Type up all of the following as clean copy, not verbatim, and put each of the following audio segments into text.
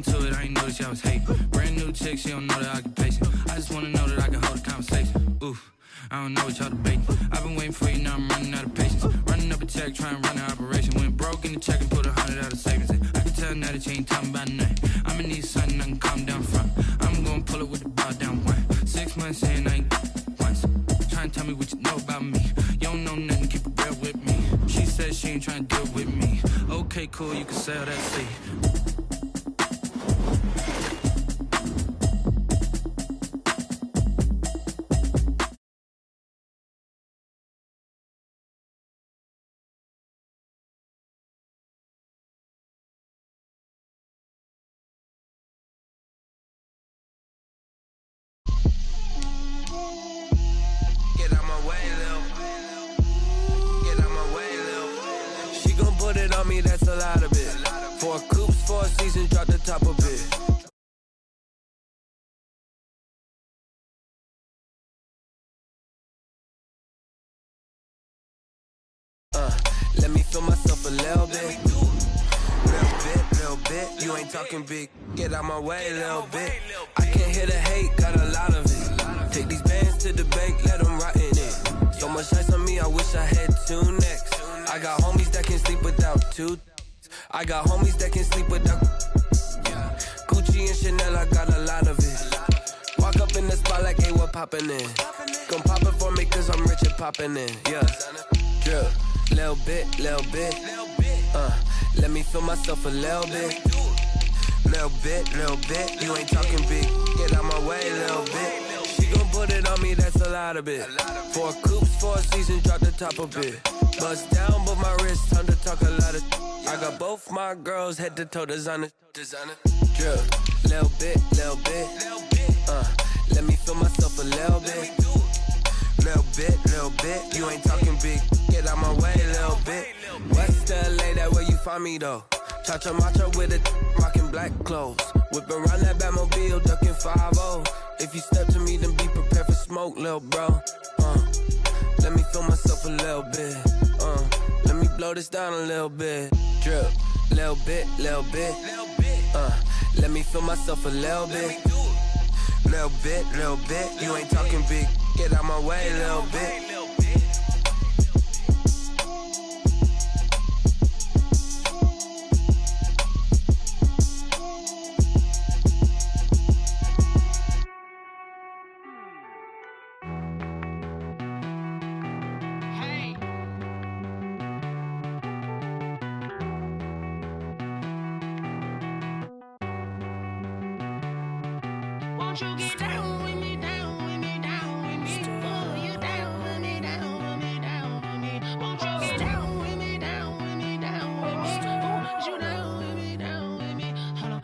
into it, I ain't know that y'all was hating. Brand new chick, she don't know the occupation. I just wanna know that I can hold a conversation. Oof, I don't know what y'all debating. I've been waiting for you, now I'm running out of patience. Running up a check, trying to run an operation. Went broke in the check and put 100 out of savings in. I can tell now that you ain't talking about nothing. I'ma need something I can calm down from. I'm gonna pull it with the bow down one. 6 months saying I ain't once. Trying to tell me what you know about me. You don't know nothing, keep it real with me. She said she ain't trying to deal with me. Okay, cool, you can sell that seed. That's a lot of it. 4 coops, 4 seasons, drop the top of it. Let me feel myself a little bit. Little bit. You ain't talking big. Get out my way a little bit. I can't hear the hate, got a lot of it. Take these bands to the bank, let them rot in it. So much ice on me, I wish I had 2 necks. I got homies that can sleep without 2. I got homies that can sleep without Gucci and Chanel, I got a lot of it. Walk up in the spot like, hey, what poppin' in? Gon' pop it for me cause I'm rich and poppin' in, yeah. Drip, little bit. Let me feel myself a little bit. Little bit, you ain't talking big. Get out my way a little bit. She gon' put it on me, that's a lot of it. 4 coops, 4 seasons, drop the top of it. Bust down, but my wrist, time to talk a lot of. I got both my girls head to toe designer. Drip, little bit. Let me feel myself a little bit. Little bit. You ain't talking big. Get out my way a little bit. West LA, that where you find me though. Chacha macha with it, rocking black clothes. Whipping around that Batmobile, ducking 5-0. If you step to me, then be prepared for smoke, little bro. Let me feel myself a little bit. Let me blow this down a little bit. Drip, little bit. Let me feel myself a little bit. Little bit. You ain't talking big. Get out my way a little bit. Won't you get down with me, down with me, down with me? Oh, you down with me, down with me, down with me. Won't you get down with me, down with me, down with me? Oh, you down with me, down with me? Hold on.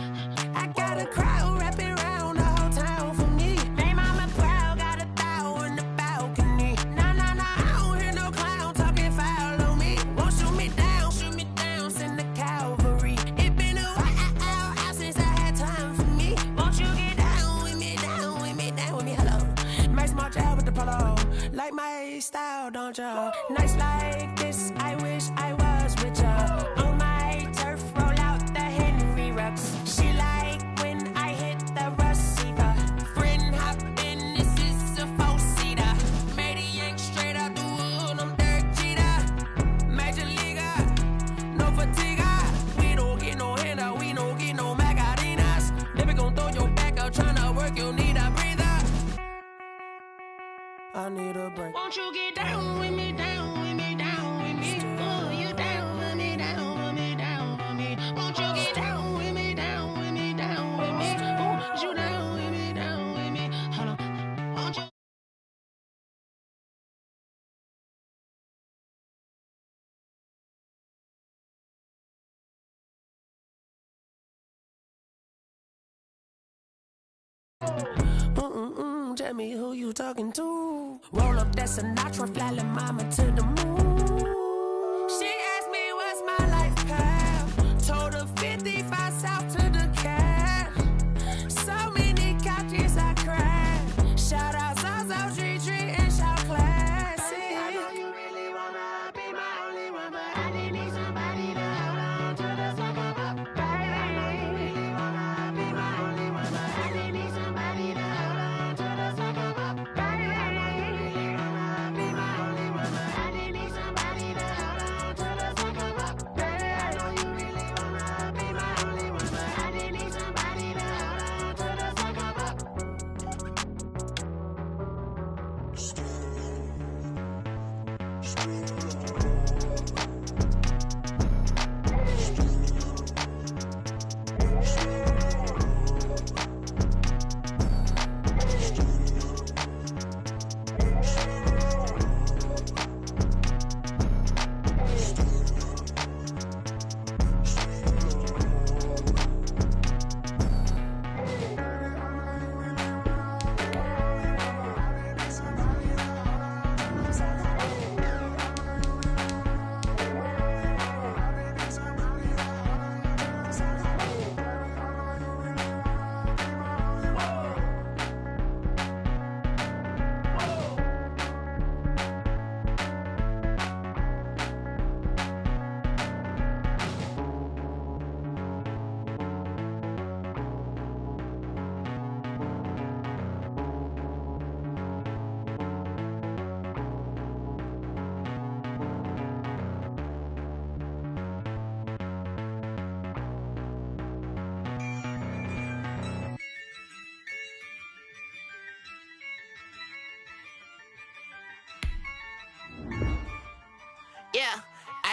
I got a crowd wrapping around the whole town for me. They mama proud, got a thou in the balcony. Nah, I don't hear no clown talking foul on me. Won't shoot me down, send the cavalry. It been a while since I had time for me. Won't you get down with me, down with me, down with me? Hello. Max March out with the polo. Like my style, don't ya? Nights like this, I wish I was with ya. On my turf, roll out the Henry Rux. She like when I hit the receiver. Friend hop in, this is a 4-seater. Made a yank straight out the wood, I'm Derek Jeter. Major leaguer, no fatigue. We don't get no handout, we don't get no Macarinas. Never gon' throw your back out, tryna work, you need a breather. I need a break. Won't you get down with me, down with me, down with me? Oh, you down with me, down with me, down with me? Won't you get down with me, down with me, down with me? Oh, you down with me, down with me? Hold on. Won't you? Tell me who you talking to. Roll up that Sinatra, fly la mama to the moon. She asked me what's my life path. Told her 55 south to the cat. So many couches I cried. Shout out Zaza, Tree, and shout classic. I know you really wanna be my only one, but I didn't need somebody to hold on to the sucker up. Baby, I know you really wanna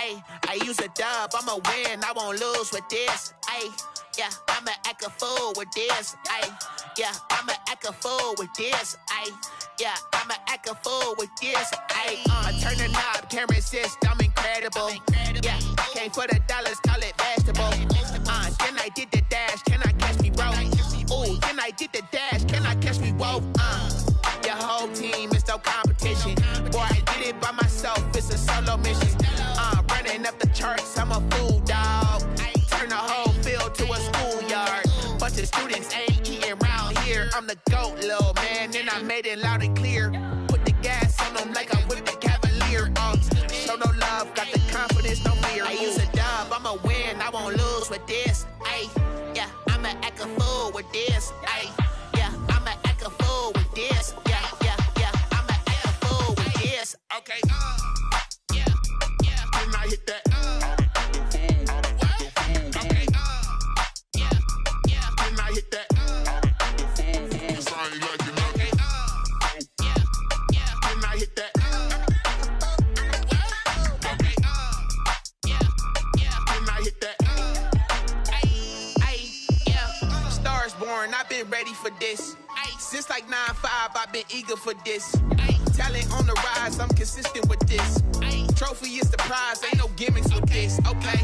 Ayy, I use a dub, I'ma win, I won't lose with this. Ayy, yeah, I'ma act a fool with this. Ayy, yeah, I'ma act a fool with this. Ayy, yeah, I'ma act a fool with this. Ayy, I turn the knob, camera assist, I'm incredible. Yeah, came for the dollars, call it vegetable. Then I did the dash, can I catch me, bro? Ooh, then I did the dash, can I catch me, whoa? Your whole team is no competition. Boy, I did it by myself, it's a solo mission. Running up the charts, I'm a fool, dog. Turn the whole field to a schoolyard. Bunch of students ain't eating round here. I'm the GOAT, little man, and I made it loud and clear. Put the gas on them like I'm with the Cavalier. Show no love, got the confidence, no fear. I use a dub, I'ma win, I won't lose with this. Ay, yeah, I'ma act a fool with this. Ay, yeah, I'ma act a fool with this. Yeah, yeah, yeah, I'ma act a fool with this. Okay, yeah, yeah, when I hit that. Okay, yeah, yeah, when I hit that. I've been ready for this. Since like 9-5, I've been eager for this. Talent on the rise, I'm consistent with this. Trophy is the prize, ain't no gimmicks with this. Okay,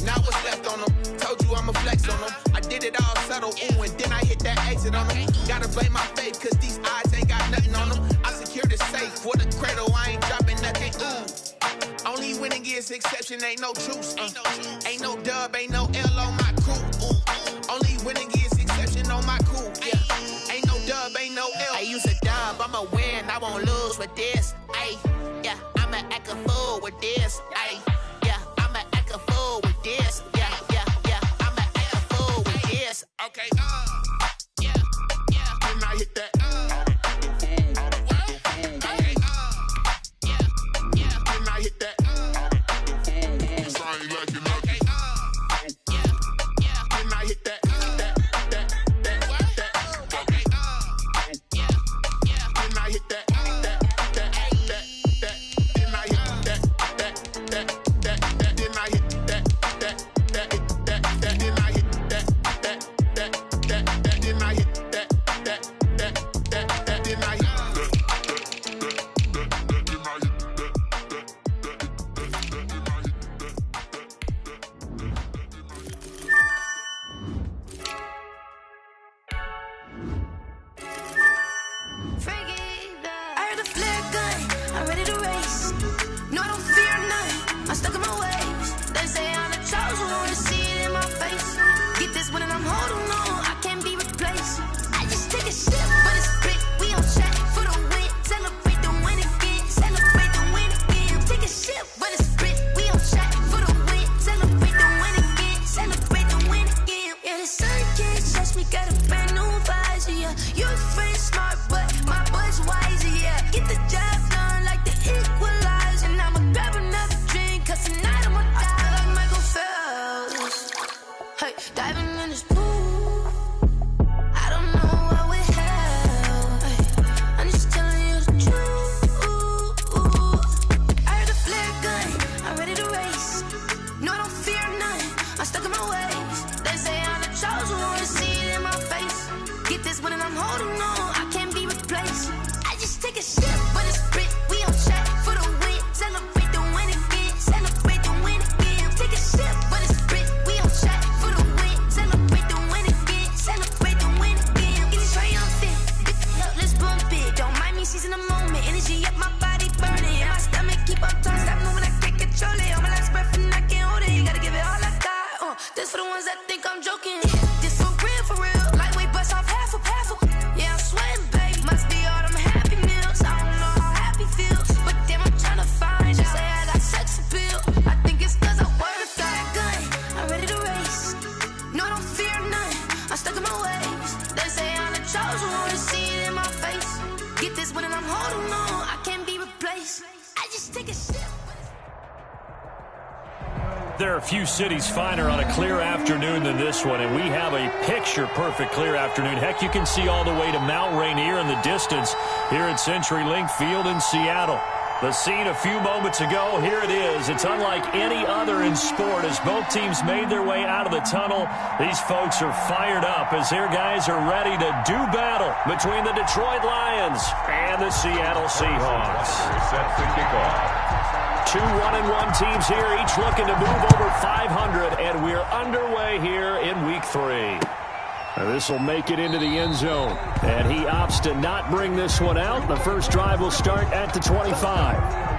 now what's left on them? Told you I'ma flex on them. I did it all subtle, ooh, and then I hit that exit on them. Gotta blame my faith, cause these eyes ain't got nothing on them. I secured the safe with a cradle, I ain't dropping nothing, ooh. Only winning is exception, ain't no truce. Ain't no dub, ain't no L on my crew. Only winning is exception on my crew. Yeah, ain't no dub, ain't no L. I use a dub, I'ma win, I won't lose with this. Ay, yeah, I'ma act a fool with this. Ay, yeah, I'ma act a fool with this. Yeah, yeah, yeah, I'ma act a fool with this. Okay, yeah, yeah, when I hit that. Okay, yeah, yeah, when I hit that. I ain't liking nothing. Yeah, yeah, when I hit that. There are a few cities finer on a clear afternoon than this one, and we have a picture-perfect clear afternoon. Heck, you can see all the way to Mount Rainier in the distance here at CenturyLink Field in Seattle. The scene a few moments ago, here it is. It's unlike any other in sport as both teams made their way out of the tunnel. These folks are fired up as their guys are ready to do battle between the Detroit Lions and the Seattle Seahawks. Set to kick off. Two 1-1 teams here, each looking to move over 500, and we're underway here in Week 3. This will make it into the end zone, and he opts to not bring this one out. The first drive will start at the 25.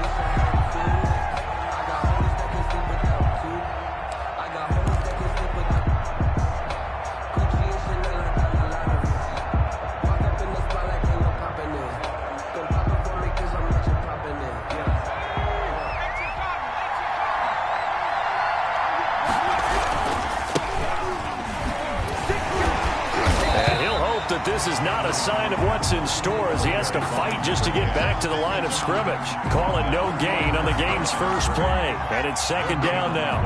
This is not a sign of what's in store as he has to fight just to get back to the line of scrimmage. Call it no gain on the game's first play. And it's second down now.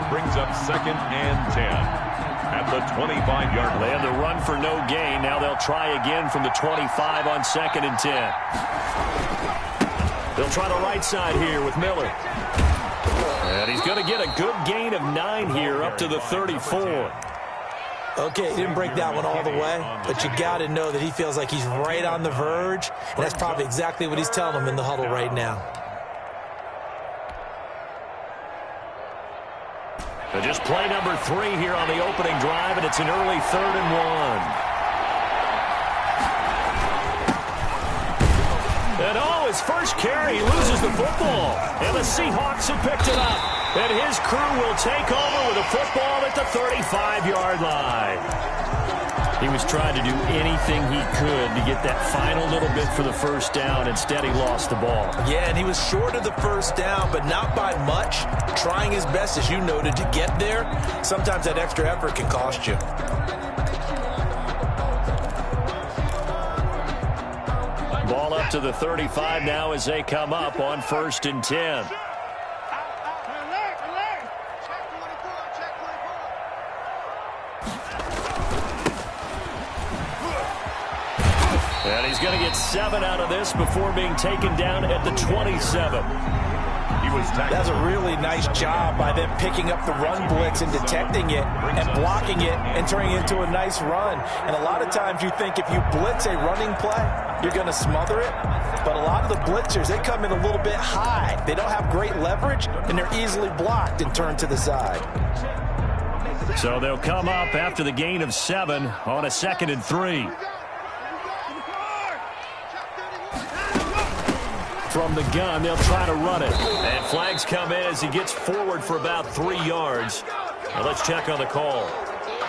Brings up 2nd and 10 at the 25-yard line. They had the run for no gain. Now they'll try again from the 25 on 2nd and 10. They'll try the right side here with Miller. And he's going to get a good gain of 9 here up to the 34. Okay, he didn't break that one all the way, but you got to know that he feels like he's right on the verge, and that's probably exactly what he's telling them in the huddle right now. So just play number 3 here on the opening drive, and it's an early 3rd and 1. And his first carry, he loses the football, and the Seahawks have picked it up. And his crew will take over with a football at the 35-yard line. He was trying to do anything he could to get that final little bit for the first down. Instead, he lost the ball. Yeah, and he was short of the first down, but not by much. Trying his best, as you noted, to get there. Sometimes that extra effort can cost you. Ball up to the 35 now as they come up on 1st and 10. And he's going to get 7 out of this before being taken down at the 27. That's a really nice job by them picking up the run blitz and detecting it and blocking it and turning it into a nice run. And a lot of times you think if you blitz a running play, you're going to smother it. But a lot of the blitzers, they come in a little bit high. They don't have great leverage, and they're easily blocked and turned to the side. So they'll come up after the gain of 7 on a 2nd and 3. From the gun, they'll try to run it. And flags come in as he gets forward for about 3 yards. Now let's check on the call.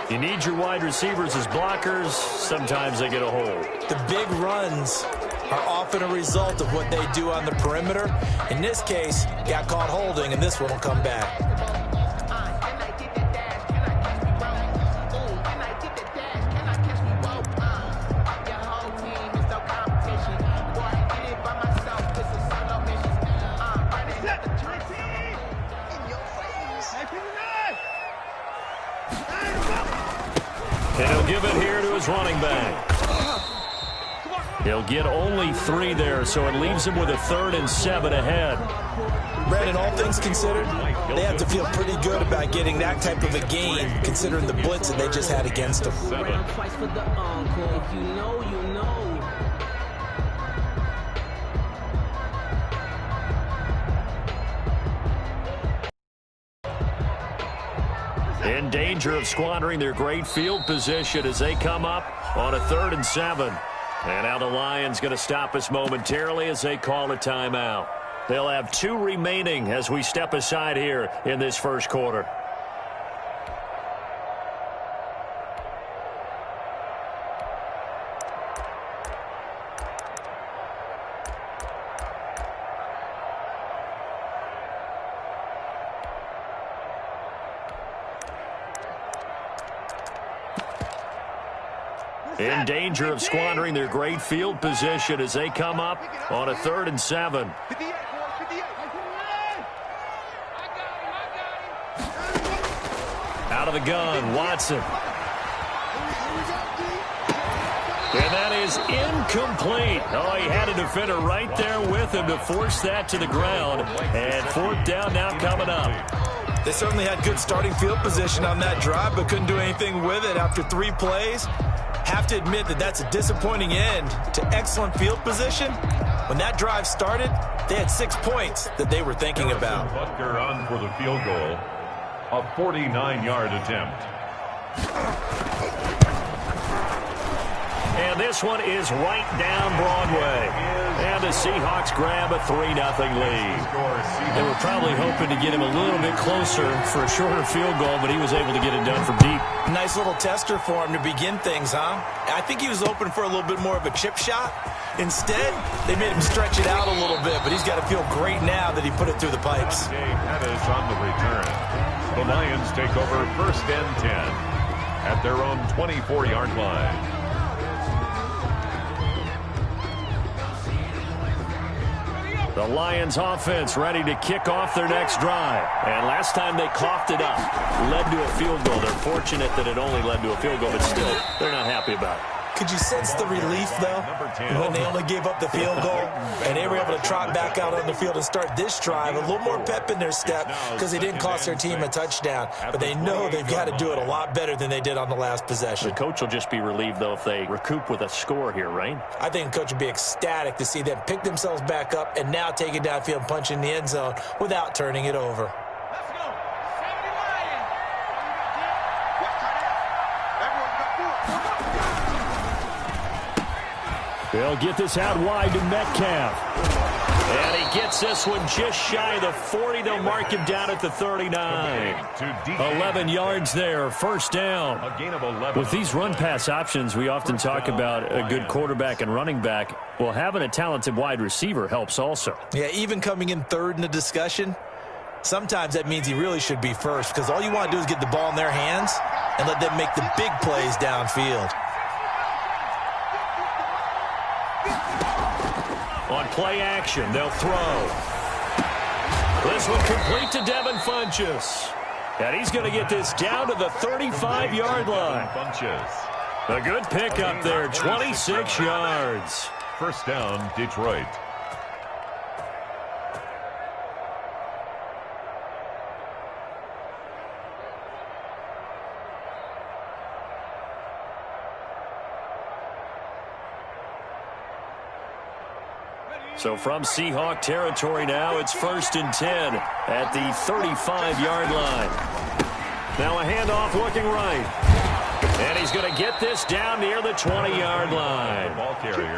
You need your wide receivers as blockers. Sometimes they get a hold. The big runs are often a result of what they do on the perimeter. In this case, got caught holding, and this one will come back. And he'll give it here to his running back. He'll get only 3 there, so it leaves him with a 3rd and 7 ahead. Brandon, all things considered, they have to feel pretty good about getting that type of a gain, considering the blitz that they just had against them. In danger of squandering their great field position as they come up on a 3rd and 7. And now the Lions going to stop us momentarily as they call a timeout. They'll have 2 remaining as we step aside here in this first quarter. In danger of squandering their great field position as they come up on a 3rd and 7. Out of the gun, Watson. And that is incomplete. Oh, he had a defender right there with him to force that to the ground. And 4th down now coming up. They certainly had good starting field position on that drive, but couldn't do anything with it after 3 plays. Have to admit that that's a disappointing end to excellent field position. When that drive started, they had 6 points that they were thinking about. Butker on for the field goal. A 49-yard attempt. And this one is right down Broadway. And the Seahawks grab a 3-0 lead. They were probably hoping to get him a little bit closer for a shorter field goal, but he was able to get it done from deep. Nice little tester for him to begin things, huh? I think he was open for a little bit more of a chip shot. Instead, they made him stretch it out a little bit, but he's got to feel great now that he put it through the pipes. That is on the return. The Lions take over 1st and 10 at their own 24-yard line. The Lions offense ready to kick off their next drive. And last time they coughed it up, led to a field goal. They're fortunate that it only led to a field goal, but still, they're not happy about it. Could you sense the relief, though, when they only gave up the field goal and they were able to trot back out on the field and start this drive? A little more pep in their step because they didn't cost their team a touchdown. But they know they've got to do it a lot better than they did on the last possession. The coach will just be relieved, though, if they recoup with a score here, right? I think the coach would be ecstatic to see them pick themselves back up and now take it downfield and punch in the end zone without turning it over. They'll get this out wide to Metcalf. And he gets this one just shy of the 40. They'll mark him down at the 39. 11 yards there, 1st down. A gain of 11. With these run-pass options, we often talk about a good quarterback and running back. Well, having a talented wide receiver helps also. Yeah, even coming in 3rd in the discussion, sometimes that means he really should be 1st because all you want to do is get the ball in their hands and let them make the big plays downfield. On play action, they'll throw. This one complete to Devin Funchess. And he's going to get this down to the 35-yard line. A good pickup there, 26 yards. 1st down, Detroit. So from Seahawk territory now, it's 1st and 10 at the 35-yard line. Now a handoff looking right. And he's going to get this down near the 20-yard line.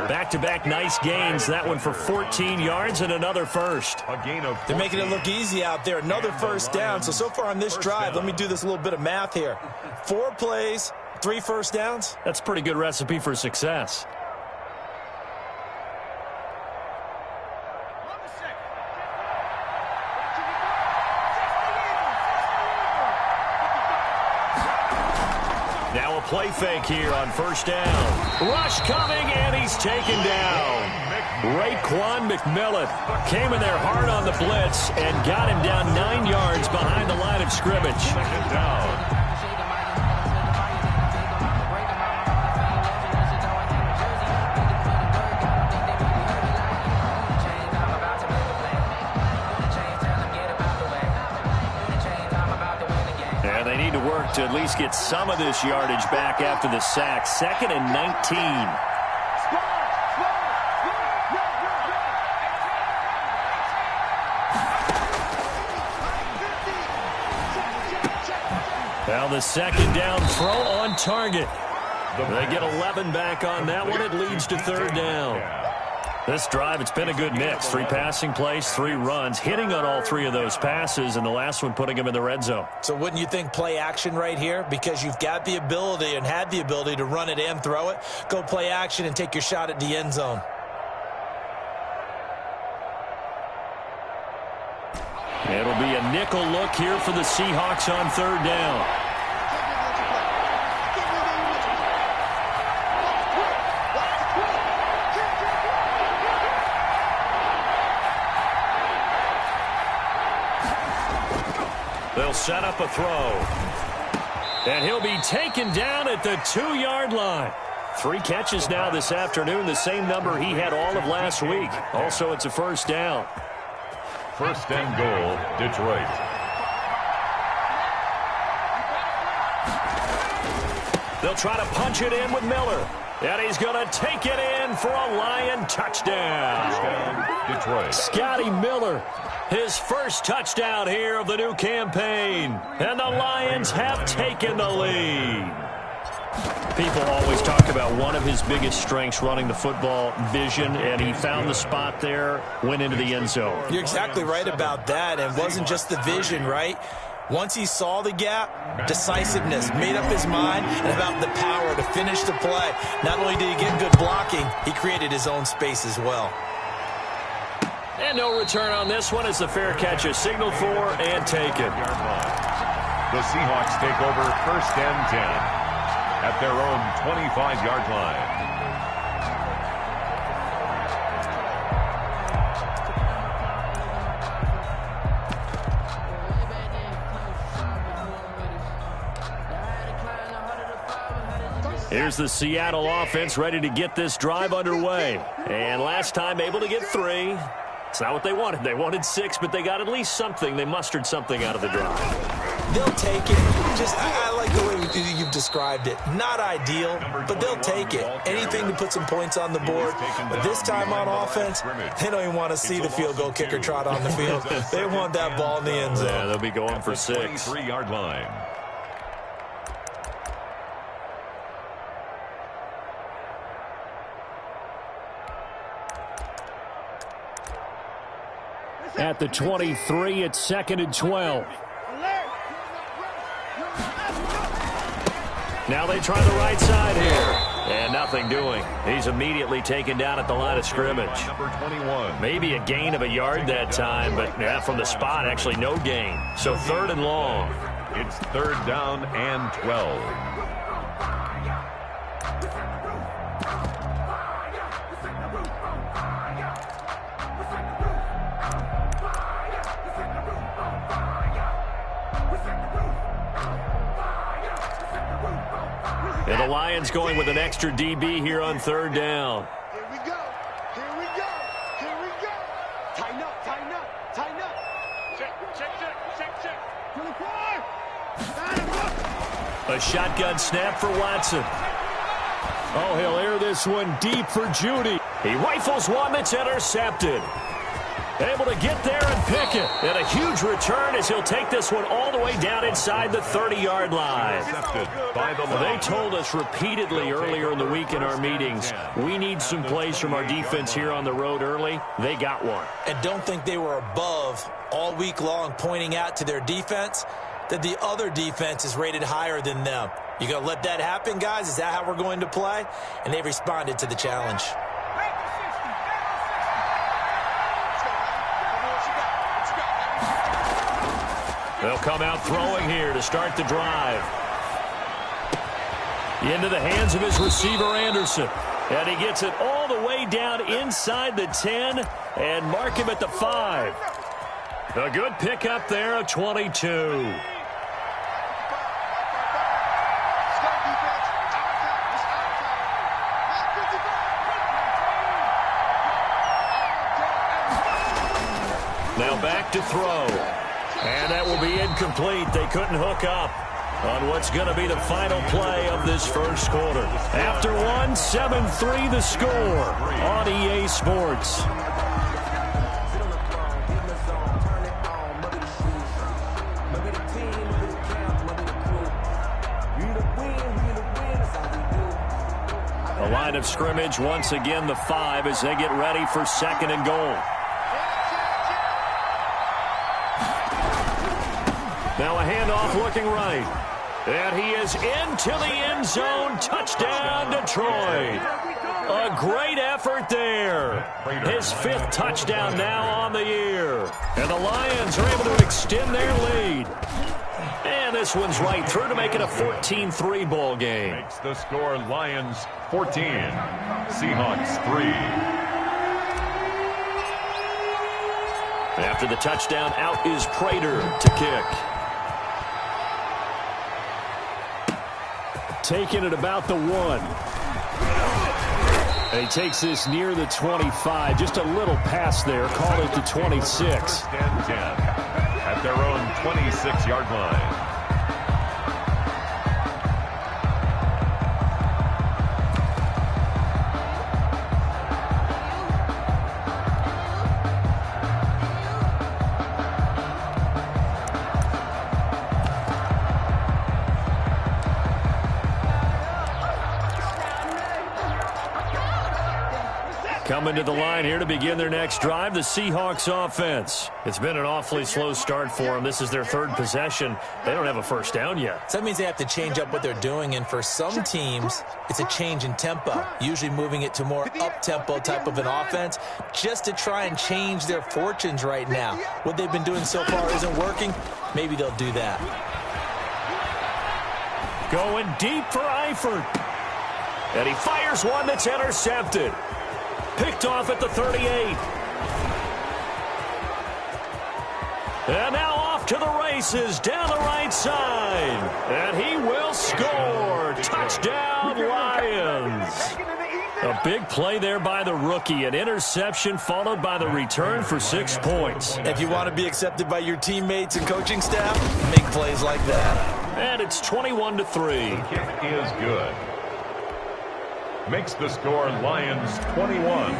Back-to-back nice gains. That one for 14 yards and another 1st. They're making it look easy out there. Another 1st down. So far on this drive, let me do this little bit of math here. 4 plays, 3 1st downs. That's a pretty good recipe for success. Now a play fake here on 1st down. Rush coming, and he's taken down. Raekwon McMillan came in there hard on the blitz and got him down 9 yards behind the line of scrimmage. 2nd down. To at least get some of this yardage back after the sack. 2nd and 19. Now the 2nd down throw on target. They get 11 back on that one. It leads to 3rd down. This drive, it's been a good mix. 3 passing plays, 3 runs, hitting on all 3 of those passes, and the last one putting him in the red zone. So wouldn't you think play action right here? Because you've got the ability and had the ability to run it and throw it. Go play action and take your shot at the end zone. It'll be a nickel look here for the Seahawks on 3rd down. They'll set up a throw. And he'll be taken down at the 2-yard line. 3 catches now this afternoon, the same number he had all of last week. Also, it's a first down. First and goal, Detroit. They'll try to punch it in with Miller. And he's going to take it in for a Lion touchdown. Detroit. Scotty Miller, his first touchdown here of the new campaign. And the Lions have taken the lead. People always talk about one of his biggest strengths running the football, vision, and he found the spot there, went into the end zone. You're exactly right about that, and it wasn't just the vision, right? Once he saw the gap, decisiveness, made up his mind, and about the power to finish the play. Not only did he get good blocking, he created his own space as well. And no return on this one as the fair catch is signaled for and taken. The Seahawks take over first and 10 at their own 25-yard line. Here's the Seattle offense ready to get this drive underway. And last time able to get 3. It's not what they wanted. They wanted 6, but they got at least something. They mustered something out of the drive. They'll take it. I like the way you've described it. Not ideal, but they'll take it. Anything to put some points on the board. But this time on offense, they don't even want to see the field goal kicker trot on the field. They want that ball in the end zone. Yeah, they'll be going for 6. 23-yard line. At the 23, it's 2nd and 12. Now they try the right side here. And nothing doing. He's immediately taken down at the line of scrimmage. Number 21. Maybe a gain of a yard that time, but yeah, from the spot, actually no gain. So 3rd and long. It's 3rd down and 12. And the Lions going with an extra DB here on 3rd down. Here we go. Here we go. Here we go. Tighten up, tighten up, tighten up. Check. 24. A shotgun snap for Watson. Oh, he'll air this one deep for Judy. He rifles one that's intercepted. Able to get there and pick it. And a huge return as he'll take this one all the way down inside the 30-yard line. They told us repeatedly earlier in the week in our meetings, we need some plays from our defense here on the road early. They got one. And don't think they were above all week long pointing out to their defense that the other defense is rated higher than them. You going to let that happen, guys? Is that how we're going to play? And they responded to the challenge. They'll come out throwing here to start the drive. Into the hands of his receiver, Anderson. And he gets it all the way down inside the 10 and mark him at the 5. A good pickup there of 22. Now back to throw. And that will be incomplete. They couldn't hook up on what's going to be the final play of this first quarter. After one, 7-3 the score on EA Sports. The line of scrimmage, once again, the 5 as they get ready for 2nd and goal. Now a handoff looking right. And he is into the end zone. Touchdown, Detroit. A great effort there. His 5th touchdown now on the year. And the Lions are able to extend their lead. And this one's right through to make it a 14-3 ball game. Makes the score Lions 14, Seahawks 3. After the touchdown, out is Prater to kick. Taken at about the 1. He takes this near the 25. Just a little pass there. Call it the 26. First and 10 at their own 26-yard line. Coming to the line here to begin their next drive, the Seahawks offense. It's been an awfully slow start for them. This is their third possession. They don't have a first down yet. So that means they have to change up what they're doing, and for some teams, it's a change in tempo, usually moving it to more up-tempo type of an offense just to try and change their fortunes right now. What they've been doing so far isn't working. Maybe they'll do that. Going deep for Eifert. And he fires one that's intercepted. Picked off at the 38. And now off to the races down the right side. And he will score. Touchdown, Lions. A big play there by the rookie. An interception followed by the return for 6 points. If you want to be accepted by your teammates and coaching staff, make plays like that. And it's 21-3. The kick is good. Makes the score Lions 21,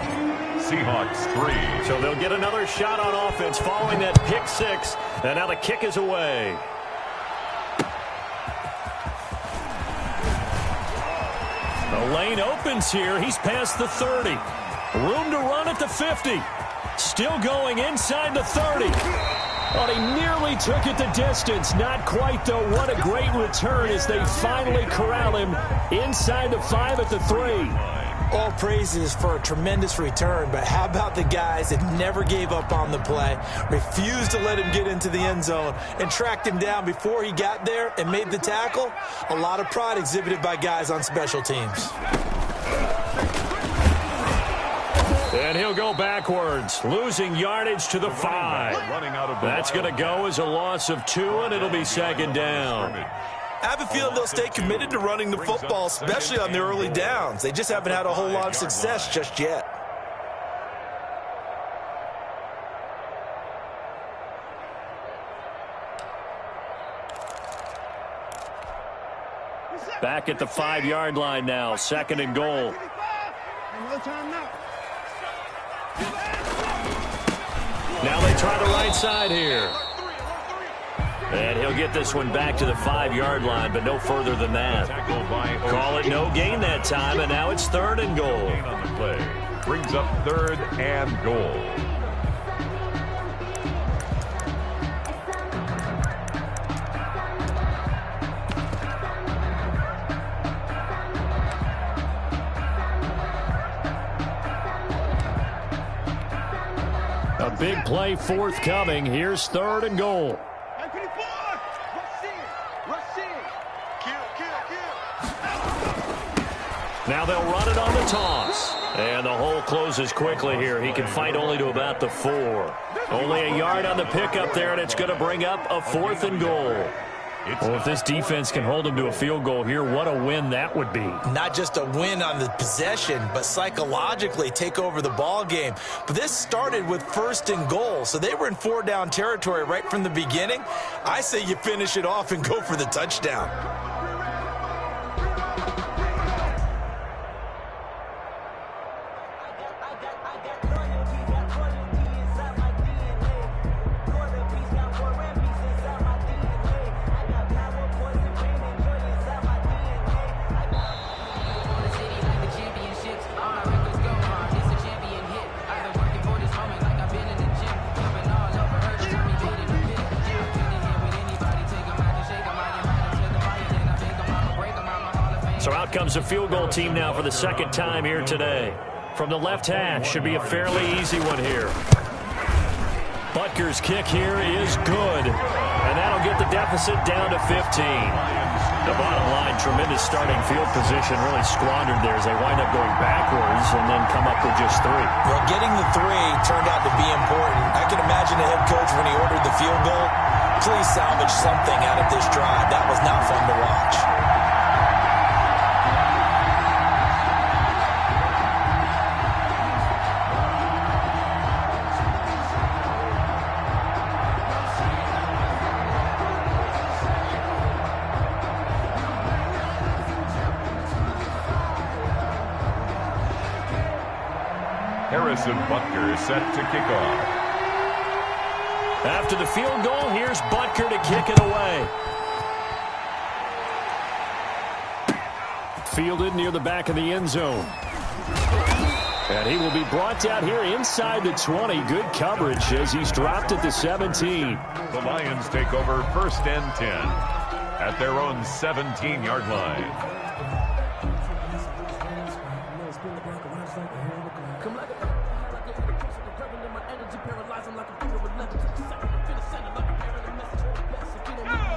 Seahawks 3. So they'll get another shot on offense following that pick six. And now the kick is away. The lane opens here. He's past the 30. Room to run at the 50. Still going inside the 30. But he nearly took it the distance. Not quite, though. What a great return as they finally corral him inside the 5 at the 3. All praises for a tremendous return, but how about the guys that never gave up on the play, refused to let him get into the end zone, and tracked him down before he got there and made the tackle? A lot of pride exhibited by guys on special teams. And he'll go backwards, losing yardage to the 5. That's going to go as a loss of 2, and it'll be second down. I have a feeling they'll stay committed to running the football, especially on the early downs. They just haven't had a whole lot of success just yet. Back at the 5-yard line now, second and goal. Now they try the right side here. And he'll get this one back to the 5-yard line, but no further than that. Call it no gain that time, and now it's third and goal. Brings up third and goal. A big play forthcoming. Here's third and goal. Now they'll run it on the toss. And the hole closes quickly here. He can fight only to about the 4. Only a yard on the pickup there, and it's going to bring up a 4th and goal. Well, if this defense can hold them to a field goal here, what a win that would be. Not just a win on the possession, but psychologically take over the ball game. But this started with first and goal, so they were in 4-down territory right from the beginning. I say you finish it off and go for the touchdown. So out comes a field goal team now for the second time here today. From the left hash, should be a fairly easy one here. Butker's kick here is good. And that'll get the deficit down to 15. The bottom line, tremendous starting field position, really squandered there as they wind up going backwards and then come up with just 3. Well, getting the 3 turned out to be important. I can imagine the head coach when he ordered the field goal, please salvage something out of this drive. That was not fun to watch. Harrison Butker set to kick off. After the field goal, here's Butker to kick it away. Fielded near the back of the end zone. And he will be brought down here inside the 20. Good coverage as he's dropped at the 17. The Lions take over 1st and 10 at their own 17-yard line.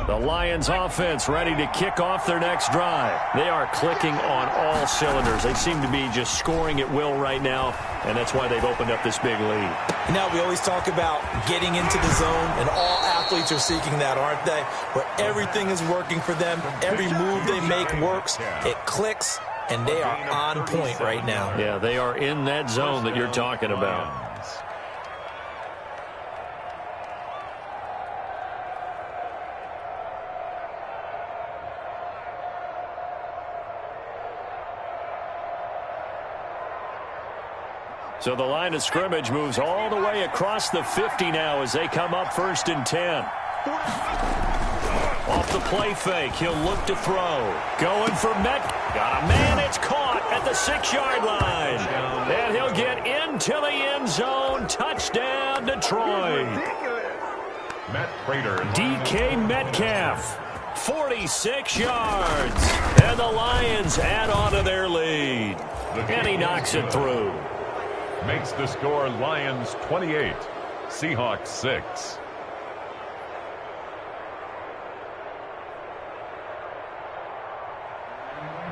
The Lions offense ready to kick off their next drive. They are clicking on all cylinders. They seem to be just scoring at will right now, and that's why they've opened up this big lead. Now, we always talk about getting into the zone, and all athletes are seeking that, aren't they? Where everything is working for them, every move they make works, it clicks, and they are on point right now. Yeah, they are in that zone that you're talking about. So the line of scrimmage moves all the way across the 50 now as they come up 1st and 10. Off the play fake, he'll look to throw. Going for Met. Got a man, it's caught at the 6-yard line. And he'll get into the end zone. Touchdown, Detroit. Matt Prater. DK Metcalf, 46 yards. And the Lions add on to their lead. And he knocks it through. Makes the score Lions 28, Seahawks 6.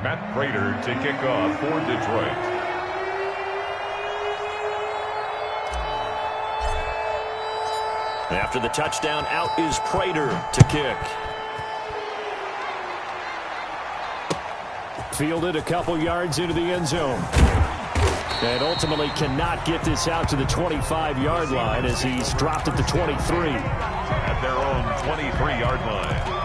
Matt Prater to kick off for Detroit. After the touchdown, out is Prater to kick. Fielded a couple yards into the end zone. And ultimately cannot get this out to the 25-yard line as he's dropped at the 23. At their own 23-yard line.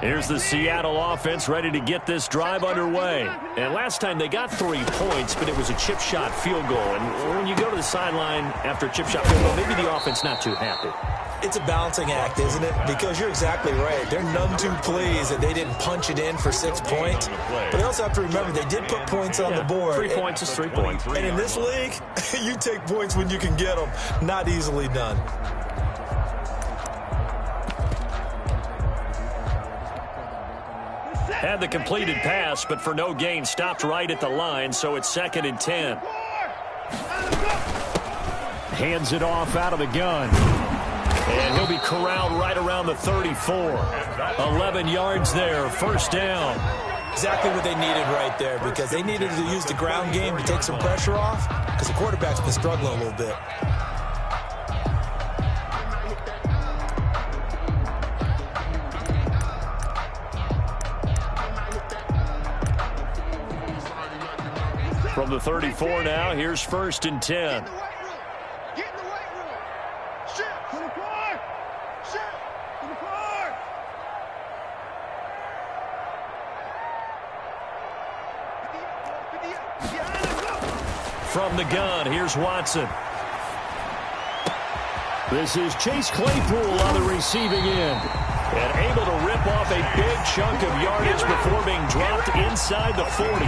Here's the Seattle offense ready to get this drive underway. And last time they got 3 points, but it was a chip shot field goal. And when you go to the sideline after a chip shot field goal, maybe the offense not too happy. It's a balancing act, isn't it? Because you're exactly right. They're none too pleased that they didn't punch it in for 6 points. But they also have to remember they did put points on the board. 3 points is 3 points. And in this league, you take points when you can get them. Not easily done. Had the completed pass, but for no gain, stopped right at the line, so it's 2nd and 10. Hands it off out of the gun. And he'll be corralled right around the 34. 11 yards there, 1st down. Exactly what they needed right there, because they needed to use the ground game to take some pressure off, because the quarterback's been struggling a little bit. From the 34 now, here's 1st and 10. Get in the weight room. Shift to the car. Shift to the car. From the gun, here's Watson. This is Chase Claypool on the receiving end. And able to rip off a big chunk of yardage before being dropped inside the 40. 28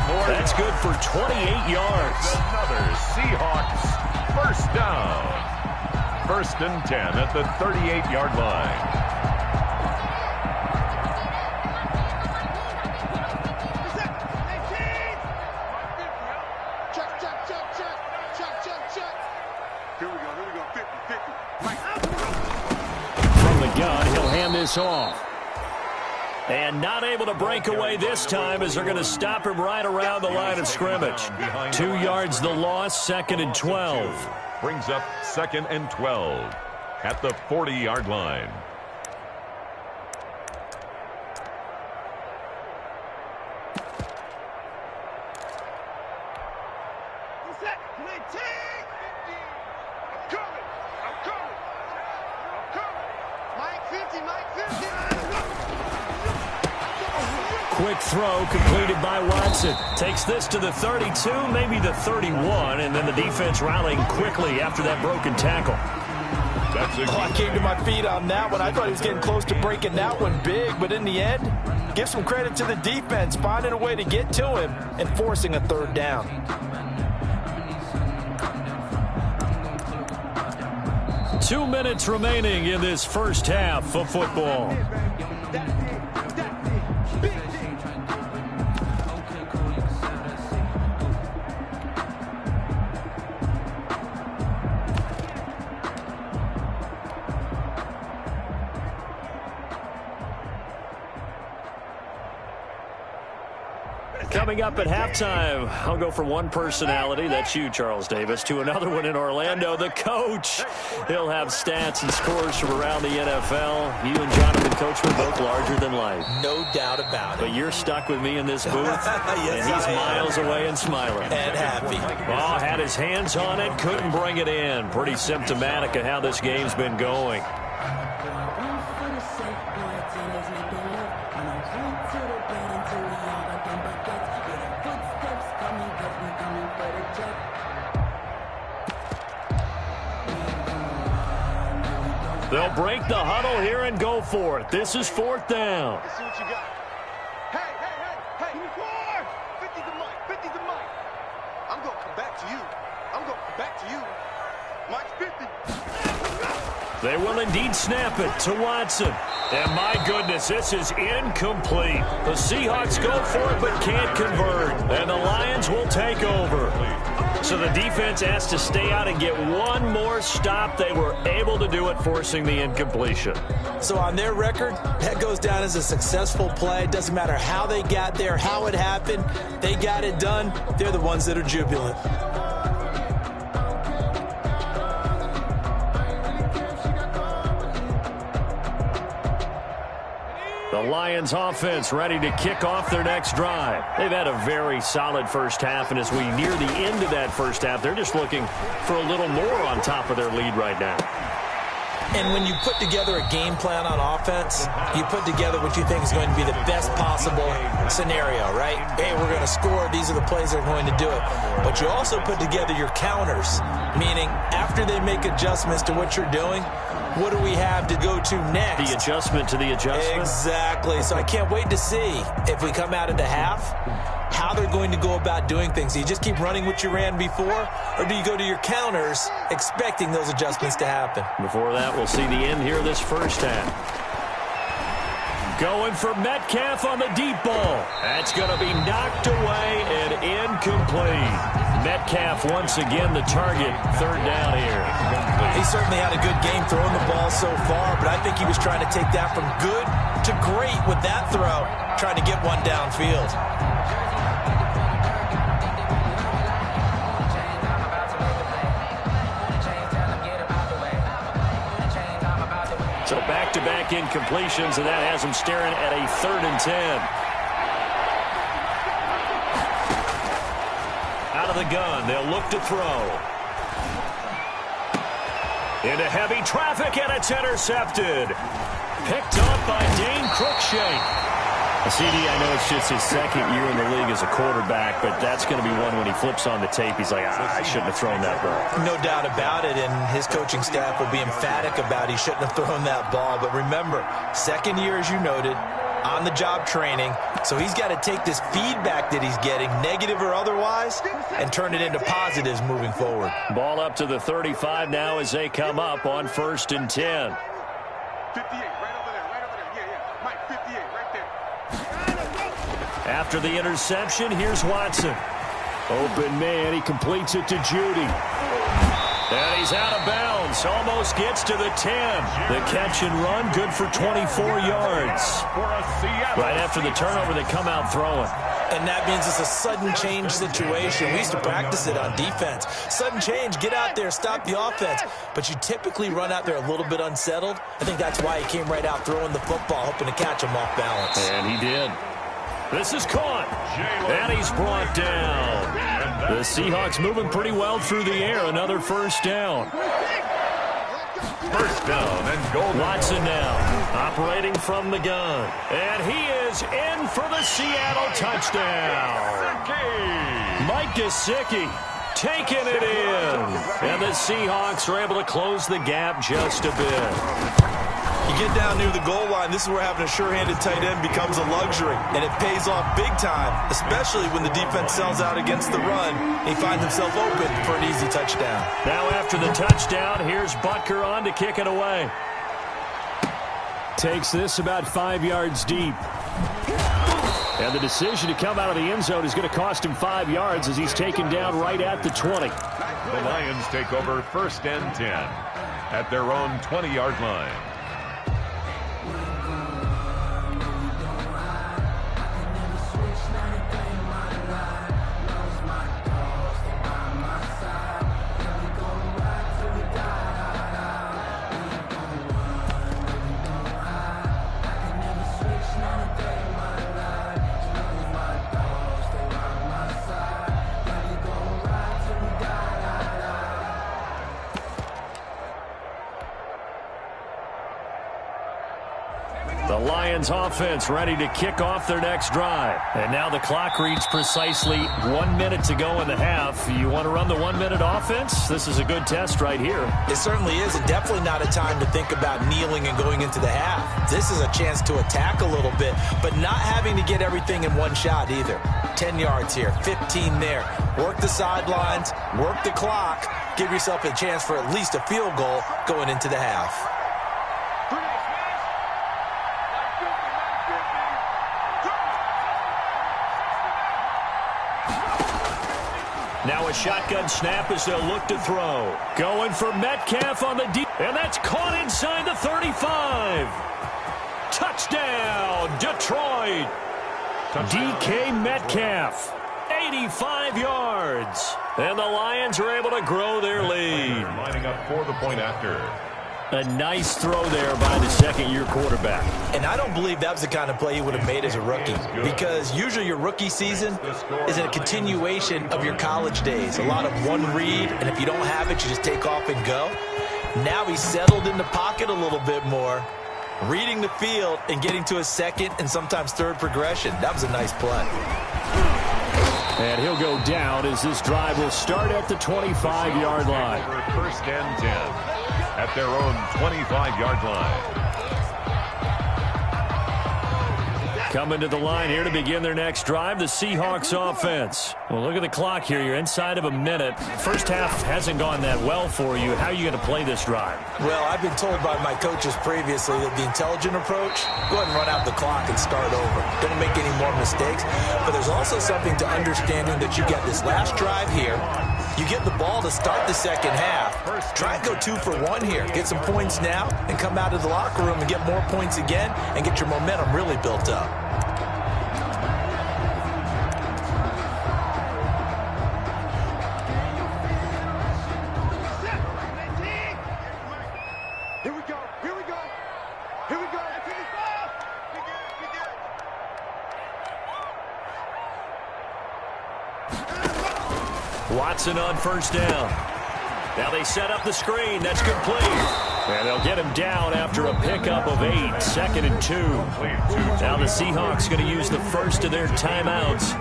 more. That's good for 28 yards. Another Seahawks 1st down. 1st and 10 at the 38-yard line. Here we go. 50-50. From the gun, he'll hand this off. And not able to break away this time as they're going to stop him right around the line of scrimmage. 2 yards the loss, 2nd and 12. Brings up 2nd and 12 at the 40-yard line. Quick throw completed by Watson. Takes this to the 32, maybe the 31, and then the defense rallying quickly after that broken tackle. I came to my feet on that one. I thought he was getting close to breaking that one big, but in the end, give some credit to the defense, finding a way to get to him and forcing a third down. Two minutes remaining in this first half of football. Coming up at halftime, I'll go from one personality, that's you, Charles Davis, to another one in Orlando, the coach. He'll have stats and scores from around the NFL. You and Jonathan Coachman both larger than life. No doubt about it. But you're stuck with me in this booth, yes, and he's miles away and smiling. And happy. Oh, had his hands on it, couldn't bring it in. Pretty symptomatic of how this game's been going. They'll break the huddle here and go for it. This is fourth down. Let's see what you got. Hey. 50 to Mike. I'm going to come back to you. Mike's 50. They will indeed snap it to Watson. And my goodness, this is incomplete. The Seahawks go for it but can't convert. And the Lions will take over. So the defense has to stay out and get one more stop. They were able to do it, forcing the incompletion. So on their record, that goes down as a successful play. It doesn't matter how they got there, how it happened. They got it done. They're the ones that are jubilant. The Lions offense ready to kick off their next drive. They've had a very solid first half, and as we near the end of that first half, they're just looking for a little more on top of their lead right now. And when you put together a game plan on offense, you put together what you think is going to be the best possible scenario, right? Hey, we're going to score. These are the plays that are going to do it. But you also put together your counters, meaning after they make adjustments to what you're doing, what do we have to go to next? The adjustment to the adjustment? Exactly. So I can't wait to see if we come out into half, how they're going to go about doing things. Do you just keep running what you ran before, or do you go to your counters expecting those adjustments to happen? Before that, we'll see the end here of this first half. Going for Metcalf on the deep ball. That's going to be knocked away and incomplete. Metcalf once again the target. Third down here. He certainly had a good game throwing the ball so far, but I think he was trying to take that from good to great with that throw, trying to get one downfield. So back-to-back incompletions, and that has him staring at a 3rd and 10. Out of the gun, they'll look to throw. Into heavy traffic, and it's intercepted. Picked up by Dane Cruikshank. CD, I know it's just his second year in the league as a quarterback, but that's going to be one when he flips on the tape. He's like, I shouldn't have thrown that ball. No doubt about it, and his coaching staff will be emphatic about he shouldn't have thrown that ball. But remember, second year, as you noted, on-the-job training, so he's got to take this feedback that he's getting, negative or otherwise, and turn it into positives moving forward. Ball up to the 35 now as they come up on 1st and 10. 58, right over there. Yeah. Mike, 58, right there. After the interception, here's Watson. Open man, he completes it to Judy. And he's out of bounds, almost gets to the 10. The catch and run, good for 24 yards. Right after the turnover, they come out throwing. And that means it's a sudden change situation. We used to practice it on defense. Sudden change, get out there, stop the offense. But you typically run out there a little bit unsettled. I think that's why he came right out throwing the football, hoping to catch him off balance. And he did. This is caught, and he's brought down. The Seahawks moving pretty well through the air. Another first down. First down and goal. Watson now operating from the gun. And he is in for the Seattle touchdown. Mike Gesicki taking it in. And the Seahawks are able to close the gap just a bit. You get down near the goal line, this is where having a sure-handed tight end becomes a luxury, and it pays off big time, especially when the defense sells out against the run. He finds himself open for an easy touchdown. Now after the touchdown, here's Butker on to kick it away. Takes this about 5 yards deep. And the decision to come out of the end zone is going to cost him 5 yards as he's taken down right at the 20. The Lions take over 1st and 10 at their own 20-yard line. The Lions offense ready to kick off their next drive. And now the clock reads precisely 1 minute to go in the half. You want to run the 1 minute offense? This is a good test right here. It certainly is, and definitely not a time to think about kneeling and going into the half. This is a chance to attack a little bit, but not having to get everything in one shot either. 10 yards here, 15 there. Work the sidelines, work the clock, give yourself a chance for at least a field goal going into the half. Now a shotgun snap as they'll look to throw. Going for Metcalf on the deep. And that's caught inside the 35. Touchdown, Detroit. DK Metcalf, 85 yards. And the Lions are able to grow their lead. Lining up for the point after. A nice throw there by the second-year quarterback. And I don't believe that was the kind of play he would have made as a rookie, because usually your rookie season is a continuation of your college days. A lot of one read, and if you don't have it, you just take off and go. Now he's settled in the pocket a little bit more, reading the field and getting to a second and sometimes third progression. That was a nice play. And he'll go down as this drive will start at the 25-yard line. 1st and 10. At their own 25-yard line. Coming to the line here to begin their next drive, the Seahawks offense. Well, look at the clock here. You're inside of a minute. First half hasn't gone that well for you. How are you going to play this drive? Well, I've been told by my coaches previously that the intelligent approach, go ahead and run out the clock and start over. Don't make any more mistakes. But there's also something to understanding that you get this last drive here. You get the ball to start the second half. Try and go 2 for 1 here. Get some points now and come out of the locker room and get more points again and get your momentum really built up. Here we go. Here we go. Here we go. Watson on first down. Now they set up the screen. That's complete. And they'll get him down after a pickup of 8. 2nd and 2. Now the Seahawks going to use the first of their timeouts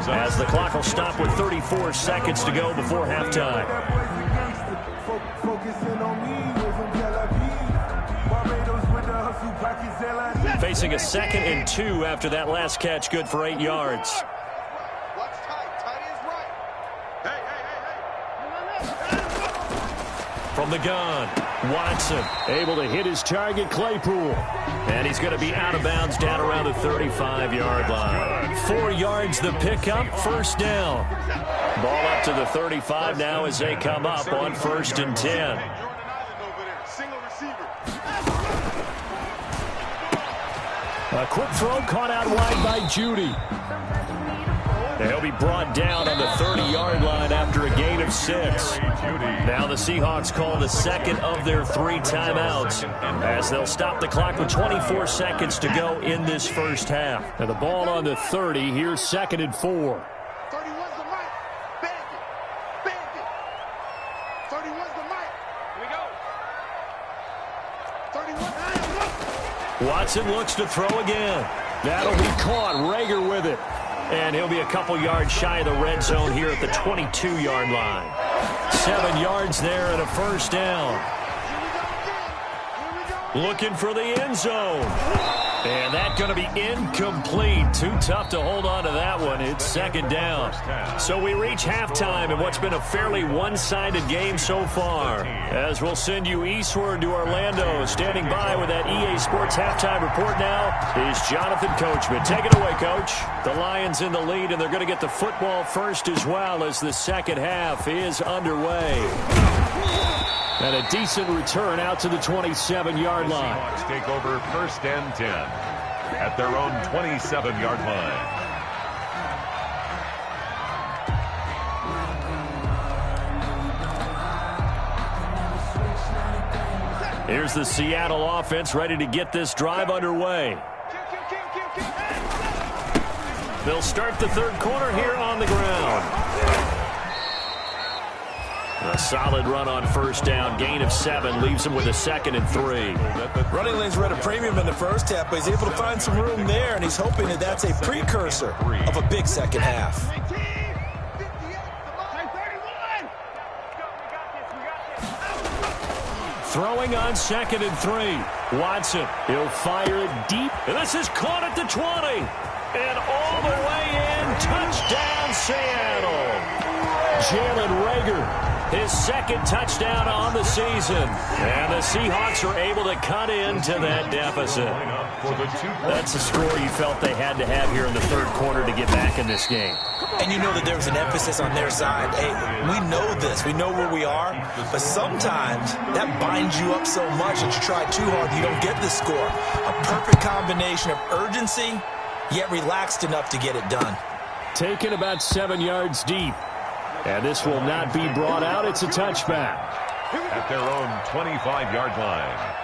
as the clock will stop with 34 seconds to go before halftime. Facing a 2nd and 2 after that last catch, good for 8 yards. From the gun, Watson able to hit his target, Claypool. And he's going to be out of bounds down around the 35-yard line. 4 yards the pickup, 1st down. Ball up to the 35 now as they come up on 1st and 10. A quick throw caught out wide by Judy. He'll be brought down on the 30-yard line after a gain of 6. Now the Seahawks call the second of their 3 timeouts as they'll stop the clock with 24 seconds to go in this first half. And the ball on the 30, here's 2nd and 4. 31's the mic. Bang it. Bang it. 31's the mic. Here we go. Watson looks to throw again. That'll be caught. Rager with it. And he'll be a couple yards shy of the red zone here at the 22-yard line. 7 yards there and a first down. Looking for the end zone. And that's going to be incomplete. Too tough to hold on to that one. It's second down. So we reach halftime in what's been a fairly one-sided game so far. As we'll send you eastward to Orlando. Standing by with that EA Sports halftime report now is Jonathan Coachman. Take it away, Coach. The Lions in the lead, and they're going to get the football first as well as the second half is underway. And a decent return out to the 27-yard line. Seahawks take over first and 10 at their own 27-yard line. Here's the Seattle offense ready to get this drive underway. They'll start the third quarter here on the ground. A solid run on first down. Gain of 7 leaves him with a 2nd and 3. Running lanes were at a premium in the first half, but he's able to find some room there, and he's hoping that that's a precursor of a big second half. Throwing on 2nd and 3. Watson, he'll fire it deep. And this is caught at the 20. And all the way in. Touchdown, Seattle. Jalen Rager, his 2nd touchdown on the season. And the Seahawks are able to cut into that deficit. That's the score you felt they had to have here in the third quarter to get back in this game. And you know that there was an emphasis on their side. Hey, we know this. We know where we are. But sometimes that binds you up so much that you try too hard, you don't get the score. A perfect combination of urgency, yet relaxed enough to get it done. Taken about 7 yards deep. And this will not be brought out. It's a touchback. At their own 25-yard line.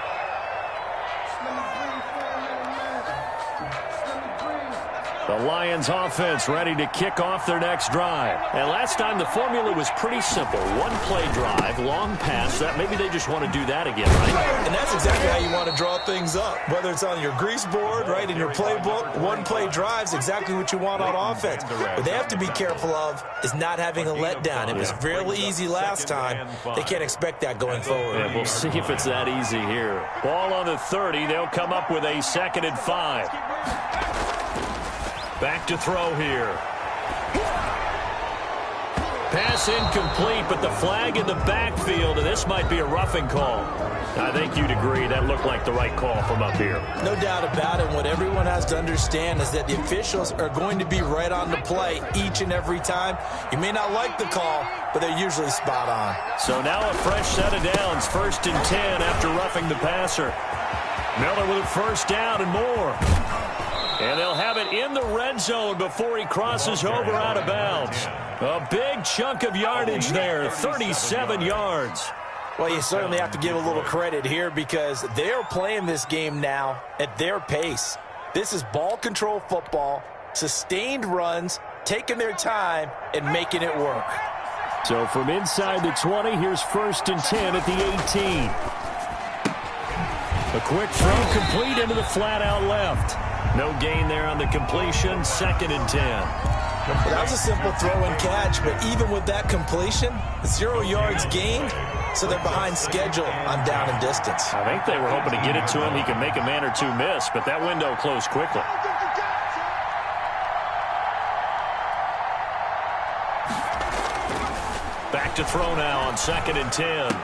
The Lions offense ready to kick off their next drive. And last time the formula was pretty simple. One-play drive, long pass. That maybe they just want to do that again, right? And that's exactly how you want to draw things up. Whether it's on your grease board, right, in your playbook, one-play drive's exactly what you want on offense. What they have to be careful of is not having a letdown. It was fairly easy last time. They can't expect that going forward. Yeah, we'll see if it's that easy here. Ball on the 30. They'll come up with a 2nd and 5. Back to throw here. Pass incomplete, but the flag in the backfield, and this might be a roughing call. I think you'd agree that looked like the right call from up here. No doubt about it. What everyone has to understand is that the officials are going to be right on the play each and every time. You may not like the call, but they're usually spot on. So now a fresh set of downs, 1st and 10 after roughing the passer. Miller with a first down and more. And they'll have it in the red zone before he crosses over out of bounds. A big chunk of yardage there, 37 yards. Well, you certainly have to give a little credit here because they're playing this game now at their pace. This is ball control football, sustained runs, taking their time, and making it work. So from inside the 20, here's 1st and 10 at the 18. A quick throw complete into the flat out left. No gain there on the completion, 2nd and 10. Well, that was a simple throw and catch, but even with that completion, 0 yards gained, so they're behind schedule on down and distance. I think they were hoping to get it to him. He could make a man or two miss, but that window closed quickly. Back to throw now on 2nd and 10.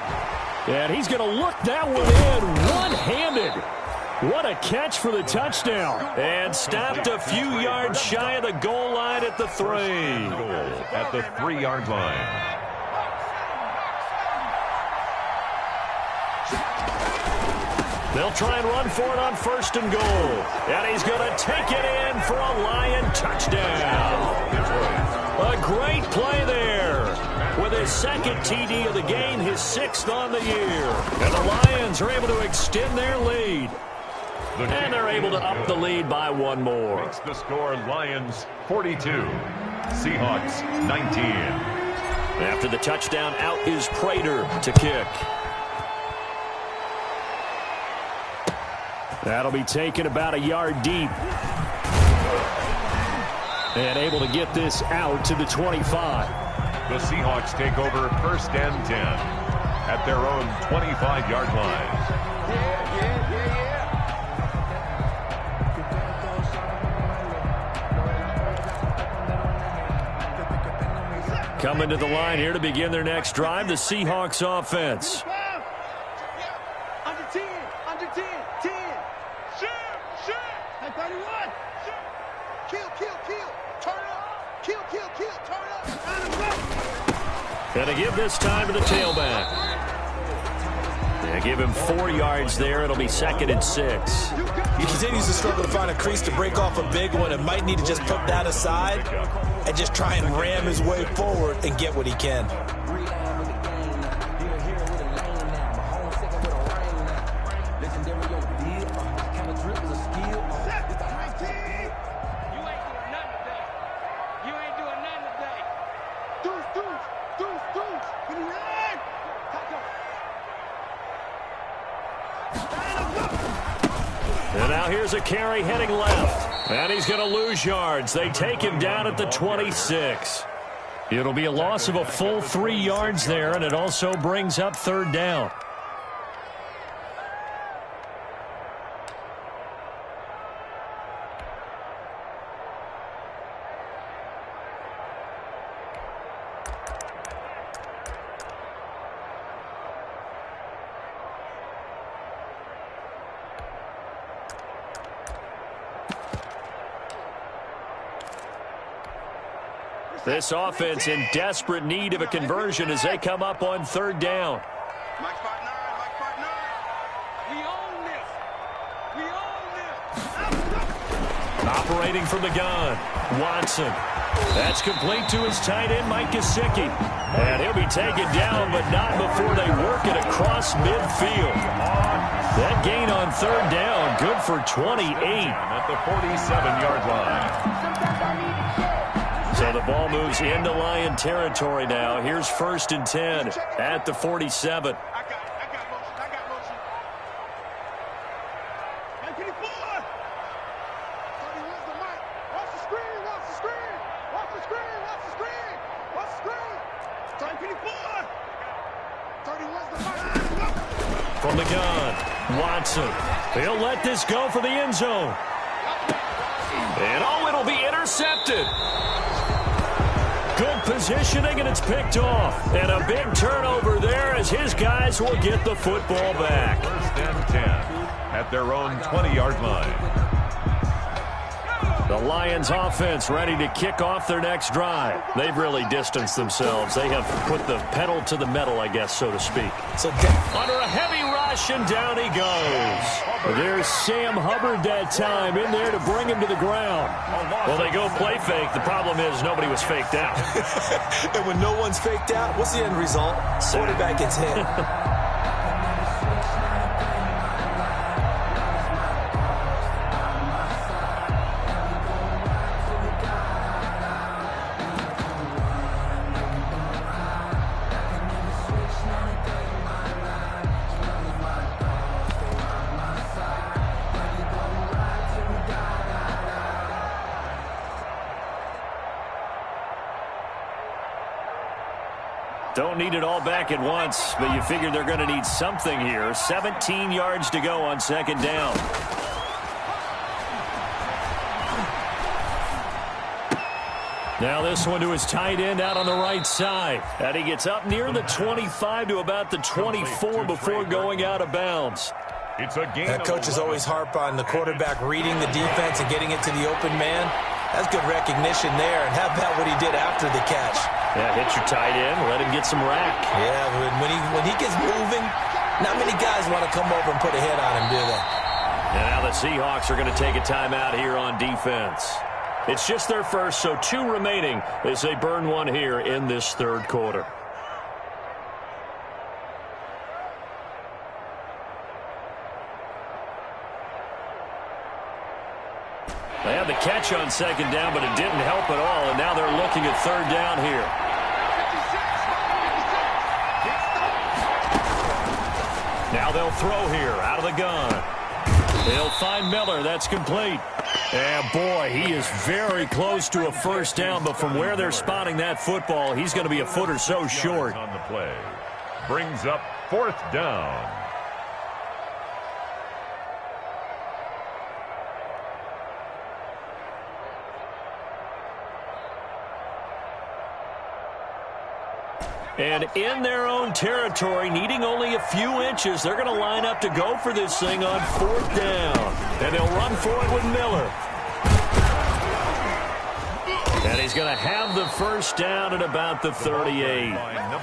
And he's going to look that one in one-handed. What a catch for the touchdown. And stopped a few yards shy of the goal line at the 3. At the 3-yard line. They'll try and run for it on 1st and goal. And he's going to take it in for a Lion touchdown. A great play there. With his 2nd TD of the game, his 6th on the year. And the Lions are able to extend their lead. And they're able to up the lead by 1 more. Makes the score Lions 42, Seahawks 19. After the touchdown, out is Prater to kick. That'll be taken about a yard deep. And able to get this out to the 25. The Seahawks take over first and 10 at their own 25-yard line. Coming to the line here to begin their next drive, the Seahawks offense. Under 10, 10. Shoot. Hey, 31. Kill. Turn up. Kill. Turn up. Gonna give this time to the tailback. Yeah, give him 4 yards there. It'll be 2nd and 6. He continues to struggle to find a crease to break off a big one and might need to just put that aside and just try and ram his way forward and get what he can. And now here's a carry heading left. And he's going to lose yards. They take him down at the 26. It'll be a loss of a full 3 yards there, and it also brings up 3rd down. This offense in desperate need of a conversion as they come up on 3rd down. Mike Part 9. We own this. Operating from the gun, Watson. That's complete to his tight end, Mike Gesicki. And he'll be taken down, but not before they work it across midfield. That gain on 3rd down, good for 28. At the 47-yard line. So the ball moves into Lion territory now. Here's 1st and 10 at the 47. I got motion. Hey, 24. 31's the mic. Watch the screen. Turn 24. 31's the mic. From the gun, Watson. He'll let this go for the end zone. And it'll be intercepted. Good positioning, and it's picked off. And a big turnover there as his guys will get the football back. 1st and 10 at their own 20-yard line. The Lions offense ready to kick off their next drive. They've really distanced themselves. They have put the pedal to the metal, I guess, so to speak. So under a heavy rush, and down he goes. There's Sam Hubbard that time in there to bring him to the ground. Well, they go play fake. The problem is nobody was faked out. and when no one's faked out, what's the end result? Quarterback gets hit. Don't need it all back at once, but you figure they're going to need something here. 17 yards to go on 2nd down. Now this one to his tight end out on the right side. And he gets up near the 25 to about the 24 before going out of bounds. It's a game. Coaches always harp on the quarterback reading the defense and getting it to the open man. That's good recognition there. And how about what he did after the catch? Yeah, hit your tight end, let him get some rack. Yeah, when he gets moving, not many guys want to come over and put a hit on him, do they? And now the Seahawks are going to take a timeout here on defense. It's just their first, so 2 remaining as they burn one here in this 3rd quarter. They had the catch on 2nd down, but it didn't help at all, and now they're looking at 3rd down here. Now they'll throw here out of the gun. He'll find Miller. That's complete. And, boy, he is very close to a first down, but from where they're spotting that football, he's going to be a foot or so short. On the play. Brings up 4th down. And in their own territory, needing only a few inches, they're going to line up to go for this thing on 4th down. And they'll run for it with Miller. And he's going to have the first down at about the 38.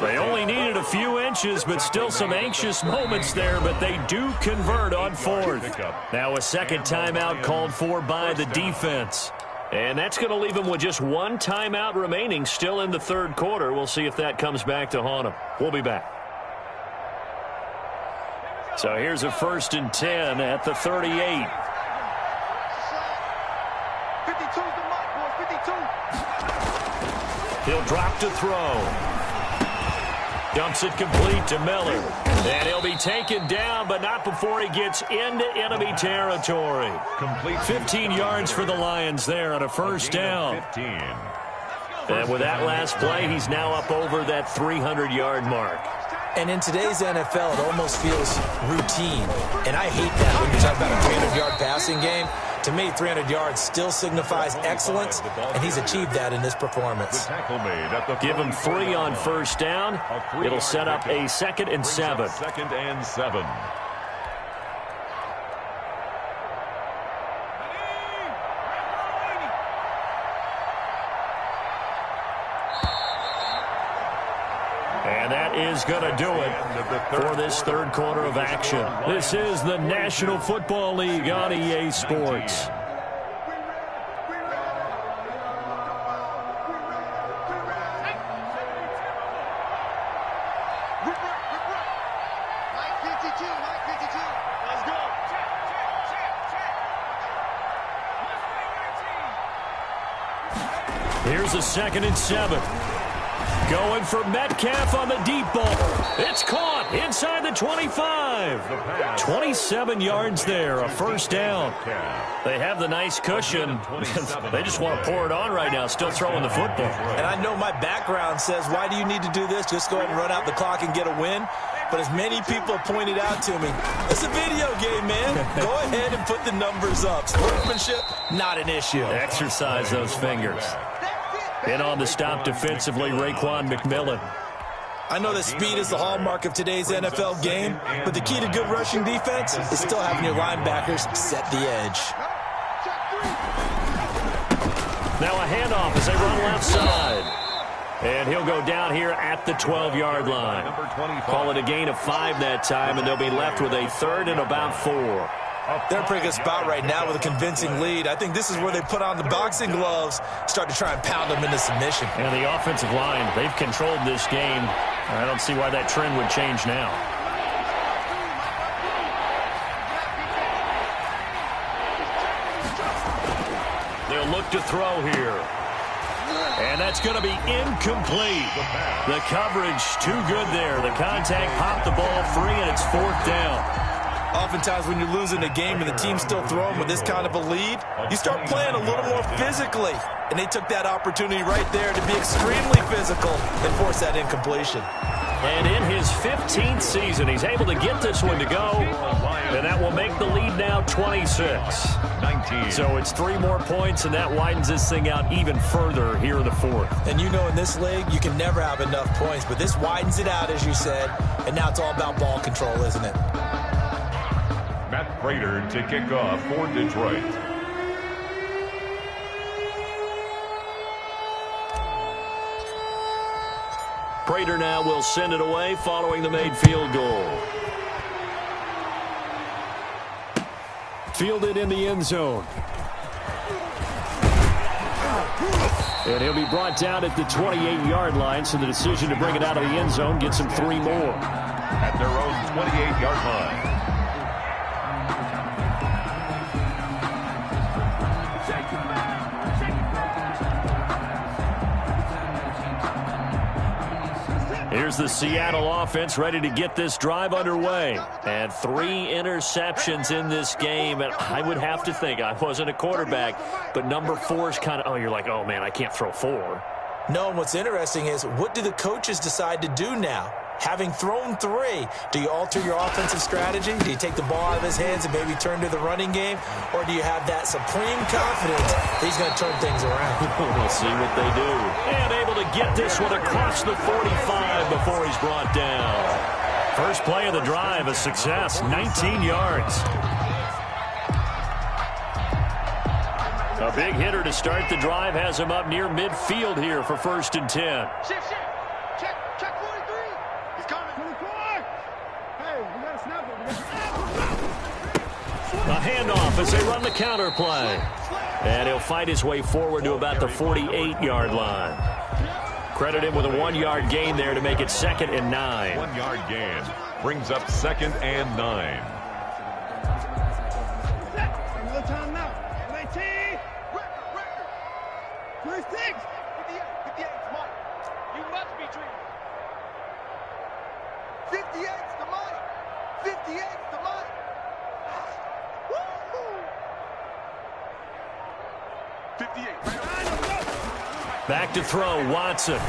They only needed a few inches, but still some anxious moments there, but they do convert on 4th. Now a second timeout called for by the defense. And that's going to leave him with just one timeout remaining still in the 3rd quarter. We'll see if that comes back to haunt him. We'll be back. So here's a 1st and 10 at the 38. 52's the mark, boys. 52. He'll drop to throw. Dumps it complete to Miller. And he'll be taken down, but not before he gets into enemy territory. Complete 15 yards for the Lions there on a first down. 15. And with that last play, he's now up over that 300-yard mark. And in today's NFL, it almost feels routine. And I hate that when you talk about a 300-yard passing game. To me, 300 yards still signifies excellence, and he's achieved that in this performance. Give him 3 on first down. It'll set up a 2nd and 7. 2nd and 7. And that is going to do it for this 3rd quarter of action. This is the National Football League on EA Sports. Here's a 2nd and 7. Going for Metcalf on the deep ball. It's caught inside the 25. 27 yards there, a first down. They have the nice cushion. They just want to pour it on right now, still throwing the football. And I know my background says, why do you need to do this? Just go ahead and run out the clock and get a win. But as many people pointed out to me, it's a video game, man. Go ahead and put the numbers up. Sportsmanship, not an issue. Exercise those fingers. In on the stop defensively, Raekwon McMillan. I know that speed is the hallmark of today's NFL game, but the key to good rushing defense is still having your linebackers set the edge. Now a handoff as they run left side. And he'll go down here at the 12-yard line. Call it a gain of 5 that time, and they'll be left with a 3rd and about 4. They're in a pretty good spot right now with a convincing lead. I think this is where they put on the boxing gloves, start to try and pound them into submission. And the offensive line, they've controlled this game. I don't see why that trend would change now. They'll look to throw here. And that's going to be incomplete. The coverage too good there. The contact popped the ball free, and it's 4th down. Oftentimes when you're losing a game and the team's still throwing with this kind of a lead, you start playing a little more physically. And they took that opportunity right there to be extremely physical and force that incompletion. And in his 15th season, he's able to get this one to go. And that will make the lead now 26. 19. So it's 3 more points, and that widens this thing out even further here in the 4th. And you know in this league, you can never have enough points. But this widens it out, as you said. And now it's all about ball control, isn't it? Matt Prater to kick off for Detroit. Prater now will send it away following the made field goal. Fielded in the end zone. And he'll be brought down at the 28-yard line, so the decision to bring it out of the end zone gets him 3 more. At their own 28-yard line. Here's the Seattle offense ready to get this drive underway. And 3 interceptions in this game. And I would have to think, I wasn't a quarterback, but number 4 is kind of, you're like, oh, man, I can't throw 4. No, and what's interesting is, what do the coaches decide to do now? Having thrown 3, do you alter your offensive strategy? Do you take the ball out of his hands and maybe turn to the running game? Or do you have that supreme confidence that he's going to turn things around? We'll see what they do. And able to get this one across the 45 before he's brought down. First play of the drive, a success, 19 yards. A big hitter to start the drive has him up near midfield here for 1st and 10. Shift. Check 43. He's coming. 24. Hey, we got to snap it. A handoff as they run the counter play. And he'll fight his way forward to about the 48-yard line. Credit him with a 1-yard gain there to make it 2nd and 9. 1-yard gain brings up 2nd and 9. Time now. 19. Record. 26. 58 is mine. You must be dreaming. 58's the money. 58's the money. Woo! 58. Back to throw, Watson.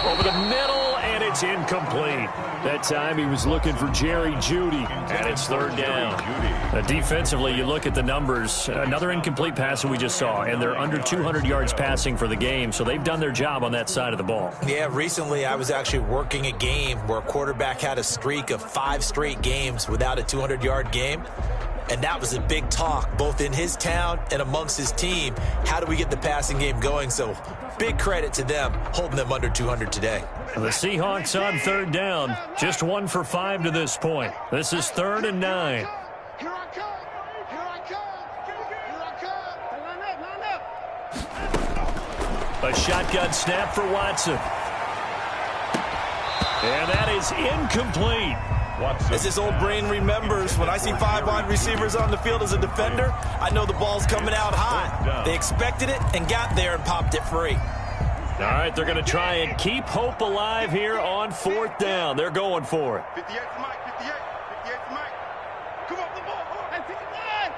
Over the middle, and it's incomplete. That time he was looking for Jerry Jeudy, and it's 3rd down. Defensively, you look at the numbers. Another incomplete pass that we just saw, and they're under 200 yards passing for the game, so they've done their job on that side of the ball. Yeah, recently I was actually working a game where a quarterback had a streak of 5 straight games without a 200-yard game. And that was a big talk, both in his town and amongst his team. How do we get the passing game going? So big credit to them, holding them under 200 today. The Seahawks on 3rd down, just 1 for 5 to this point. This is 3rd and 9. Here I come. Line up. A shotgun snap for Watson. And that is incomplete. As this old brain remembers, when I see 5 wide receivers on the field as a defender, I know the ball's coming out high. They expected it and got there and popped it free. All right, they're going to try and keep hope alive here on 4th down. They're going for it. 58's Mike. 58's Mike. Come up the ball. Hey, 59.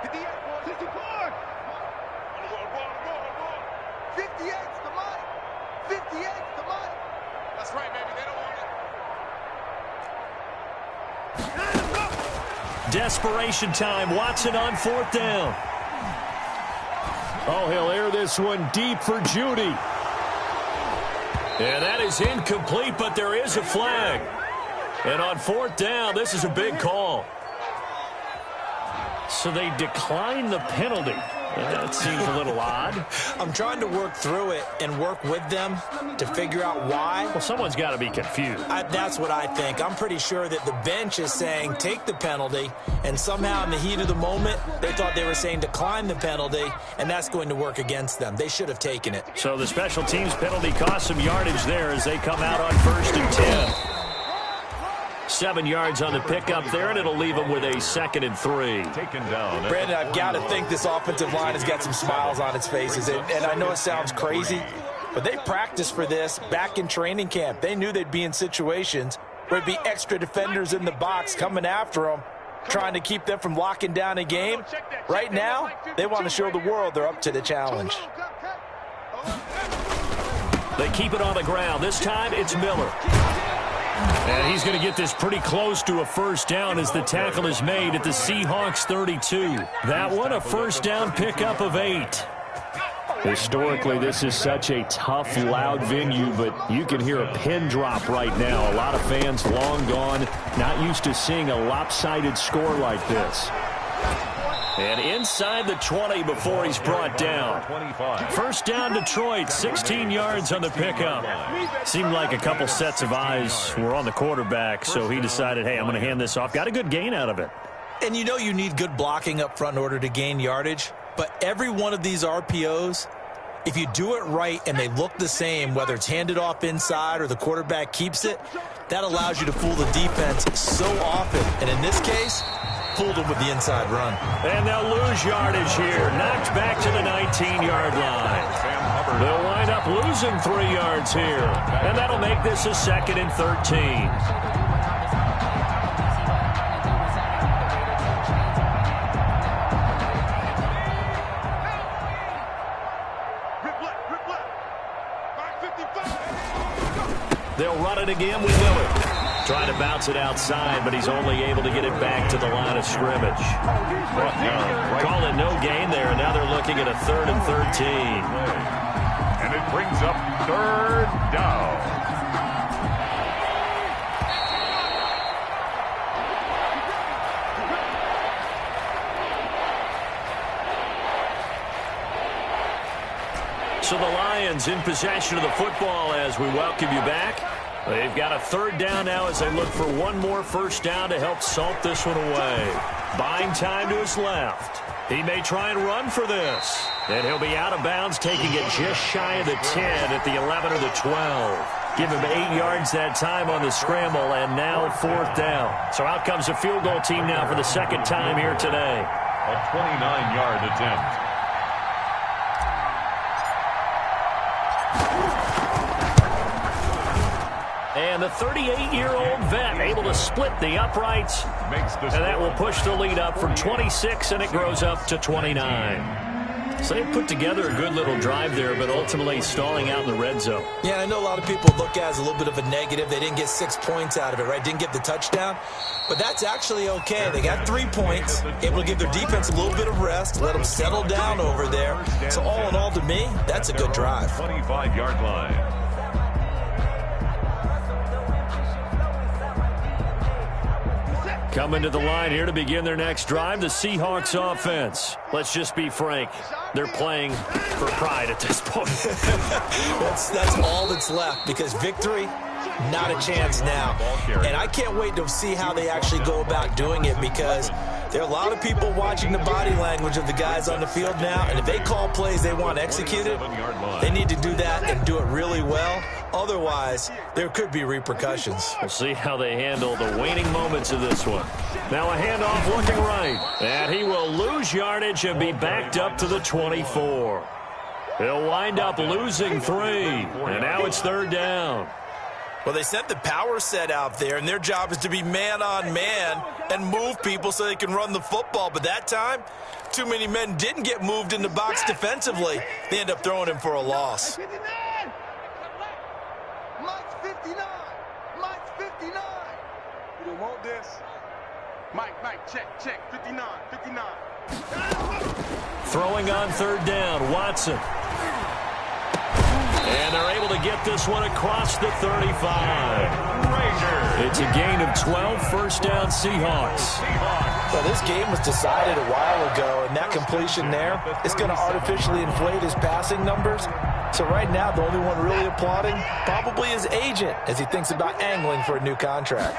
58, 64. 58's the money. 58's the money. That's right, baby. They don't want it. Desperation time. Watson on 4th down. Oh, he'll air this one deep for Jeudy. And that is incomplete, but there is a flag. And on 4th down, this is a big call. So they decline the penalty. That seems a little odd. I'm trying to work through it and work with them to figure out why. Well, someone's got to be confused. That's what I think. I'm pretty sure that the bench is saying take the penalty, and somehow in the heat of the moment, they thought they were saying decline the penalty, and that's going to work against them. They should have taken it. So the special teams penalty cost some yardage there as they come out on 1st and 10. 7 yards on the pickup there, and it'll leave them with a 2nd and 3. Taken down. Brandon, I've got to think this offensive line has got some smiles on its faces. And I know it sounds crazy, but they practiced for this back in training camp. They knew they'd be in situations where there'd be extra defenders in the box coming after them, trying to keep them from locking down a game. Right now, they want to show the world they're up to the challenge. They keep it on the ground. This time, it's Miller. And he's going to get this pretty close to a 1st down as the tackle is made at the Seahawks 32. That one, a 1st down pickup of 8. Historically, this is such a tough, loud venue, but you can hear a pin drop right now. A lot of fans long gone, not used to seeing a lopsided score like this. And inside the 20 before he's brought down. 1st down, Detroit, 16 yards on the pickup. Seemed like a couple sets of eyes were on the quarterback, so he decided, hey, I'm going to hand this off. Got a good gain out of it. And you know you need good blocking up front in order to gain yardage, but every one of these RPOs, if you do it right and they look the same, whether it's handed off inside or the quarterback keeps it, that allows you to fool the defense so often. And in this case, fooled him with the inside run. And they'll lose yardage here. Knocked back to the 19-yard line. They'll wind up losing 3 yards here. And that'll make this a 2nd and 13. They'll run it again with Miller. Trying to bounce it outside, but he's only able to get it back to the line of scrimmage. Call it no gain there, and now they're looking at a 3rd and 13. And it brings up 3rd down. So the Lions in possession of the football as we welcome you back. They've got a 3rd down now as they look for one more first down to help salt this one away. Buying time to his left. He may try and run for this. And he'll be out of bounds, taking it just shy of the 10 at the 11 or the 12. Give him 8 yards that time on the scramble, and now 4th down. So out comes a field goal team now for the 2nd time here today. A 29-yard attempt. And the 38-year-old vet able to split the uprights. And that will push the lead up from 26, and it grows up to 29. So they put together a good little drive there, but ultimately stalling out in the red zone. Yeah, I know a lot of people look at it as a little bit of a negative. They didn't get 6 points out of it, right? Didn't get the touchdown. But that's actually okay. They got 3 points, able to give their defense a little bit of rest, let them settle down over there. So all in all, to me, that's a good drive. 25-yard line. Coming to the line here to begin their next drive, the Seahawks offense. Let's just be frank. They're playing for pride at this point. that's all that's left, because victory, not a chance now. And I can't wait to see how they actually go about doing it, because there are a lot of people watching the body language of the guys on the field now, and if they call plays they want executed, they need to do that and do it really well. Otherwise, there could be repercussions. We'll see how they handle the waning moments of this one. Now a handoff looking right. And he will lose yardage and be backed up to the 24. He'll wind up losing 3. And now it's 3rd down. Well, they sent the power set out there, and their job is to be man-on-man and move people so they can run the football. But that time, too many men didn't get moved in the box defensively. They end up throwing him for a loss. Mike's 59. Mike's 59. You don't want this. Mike, check. 59. Throwing on 3rd down, Watson. And they're able to get this one across the 35. It's a gain of 12, 1st down Seahawks. Well, this game was decided a while ago, and that completion there is going to artificially inflate his passing numbers. So right now, the only one really applauding probably his agent as he thinks about angling for a new contract.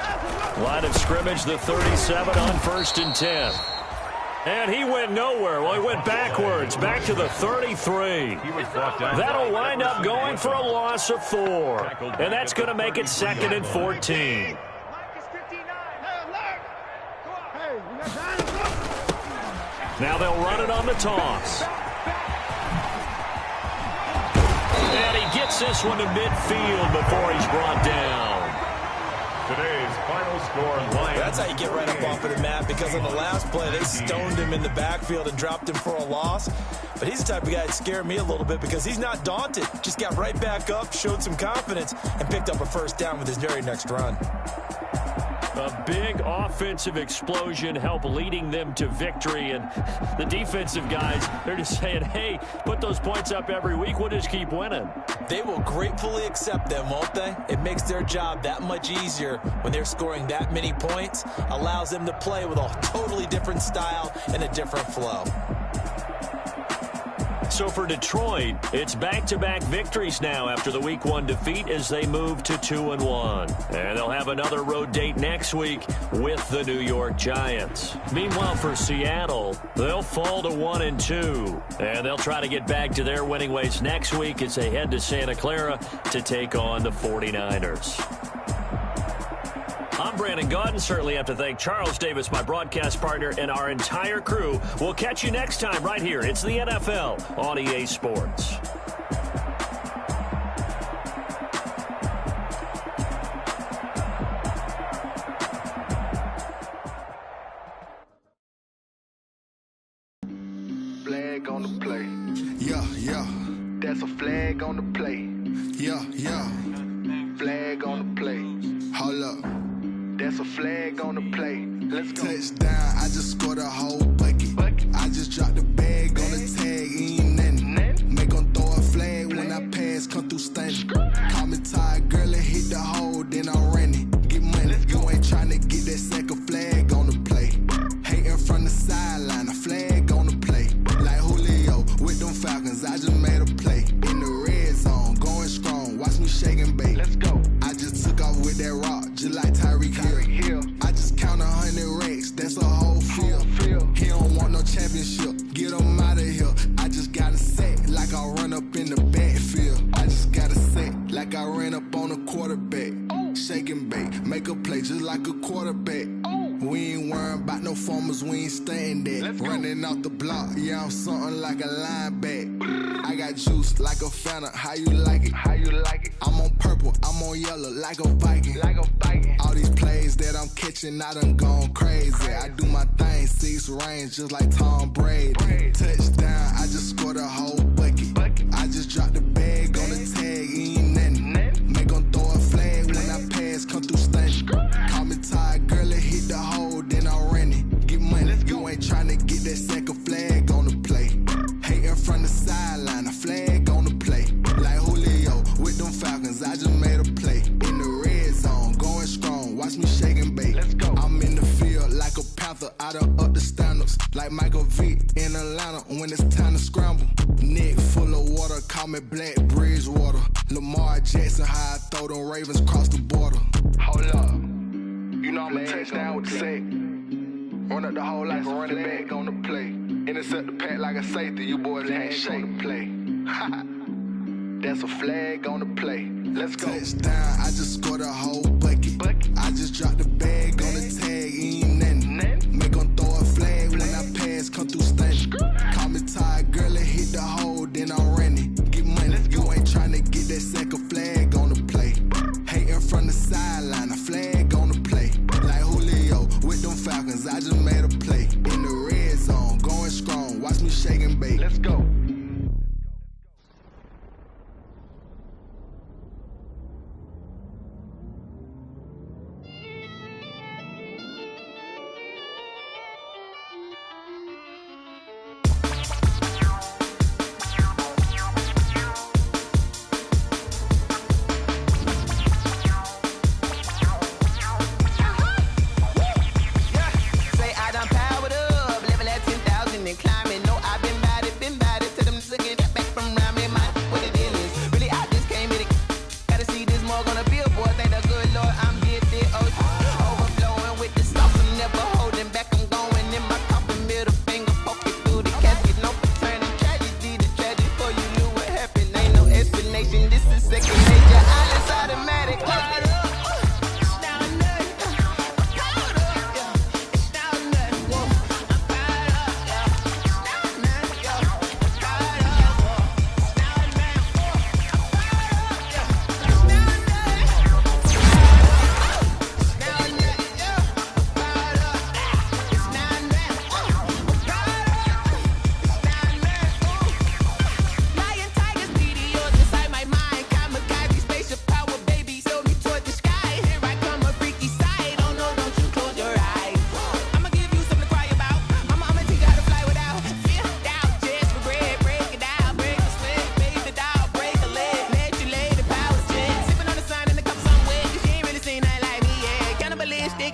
Line of scrimmage, the 37 on 1st and 10. And he went nowhere. Well, he went backwards, back to the 33. That'll wind up going for a loss of 4. And that's going to make it 2nd and 14. Now they'll run it on the toss. And he gets this one to midfield before he's brought down. Today's final score, Lions. That's how you get right up off of the mat, because on the last play, they stoned him in the backfield and dropped him for a loss. But he's the type of guy that scared me a little bit, because he's not daunted. Just got right back up, showed some confidence, and picked up a 1st down with his very next run. A big offensive explosion helped leading them to victory. And the defensive guys, they're just saying, hey, put those points up every week. We'll just keep winning. They will gratefully accept them, won't they? It makes their job that much easier when they're scoring that many points. Allows them to play with a totally different style and a different flow. So for Detroit, it's back-to-back victories now after the Week 1 defeat as they move to 2-1. And they'll have another road date next week with the New York Giants. Meanwhile, for Seattle, they'll fall to 1-2. And they'll try to get back to their winning ways next week as they head to Santa Clara to take on the 49ers. I'm Brandon Gaudin. Certainly have to thank Charles Davis, my broadcast partner, and our entire crew. We'll catch you next time right here. It's the NFL on EA Sports. Flag on the play. Yeah, yeah. That's a flag on the play. Yeah, yeah. Flag on the play. Hold up. That's a flag on the play. Let's go. Touchdown, I just scored a whole bucket. I just dropped the bag on the tag, ain't nothing. Make them throw a flag when I pass, come through stunning. Call me tired, girl, and hit the hole, then I'm running. Get money, you ain't tryna get that second flag on the play. Hating from the sideline, a flag on the play. Like Julio with them Falcons, I just made a play. In the red zone, going strong, watch me shake and bake. Let's go. I just took off with that rock, just like Tyreek Hill. I just count 100 racks, that's a whole field. He don't want no championship, get him out of here. I just got a set, like I run up in the backfield. I just got a set, like I ran up on a quarterback. Shake and bake, make a play just like a quarterback. We ain't worrying about no formers, we ain't staying there. Running off the block, yeah, I'm something like a linebacker. I got juice like a Fanta, how you like it? How you like it? I'm on purple, I'm on yellow, like a Viking. Like a Viking. All these plays that I'm catching, I done gone crazy. I do my thing, 6 range, just like Tom Brady. Touchdown, I just scored a whole bucket. I just dropped the bag on the tag, ain't nothing. Make them throw a flag when I pass, come through stunning. Call me tired, girl, and hit the hole, then I'm running. Get money, you ain't tryna get that second flag on the play. Hating from the sideline, a flag on the play. Like Julio with them Falcons, I just made a play. In the red zone, going strong, watch me shake and bake. Let's go. I'm in the field like a panther, I done up the standards. Like Michael Vick in Atlanta when it's time to scramble. Neck full of water, call me Black Bridgewater. Lamar Jackson, how I throw them Ravens across the border. Hold up. You know I'm a touchdown with the sack. Run up the hole like a running back on the play. Intercept the pack like a safety. You boys ain't shake the play. That's a flag on the play. Let's go. Touchdown, I just scored a whole bucket. I just dropped the bag on the tag, ain't nothing. Make them throw a flag when I pass, come through stunning. Call me tired, girl, and hit the hole, then I'm running. Get money, you ain't tryna get that second flag on the play. Hating from the sideline, a flag on the play. Like Julio with them Falcons, I just made a play. In the red zone, going strong, watch me shake and bake. Let's go.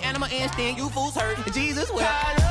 Animal instinct, you fools hurt. Jesus will.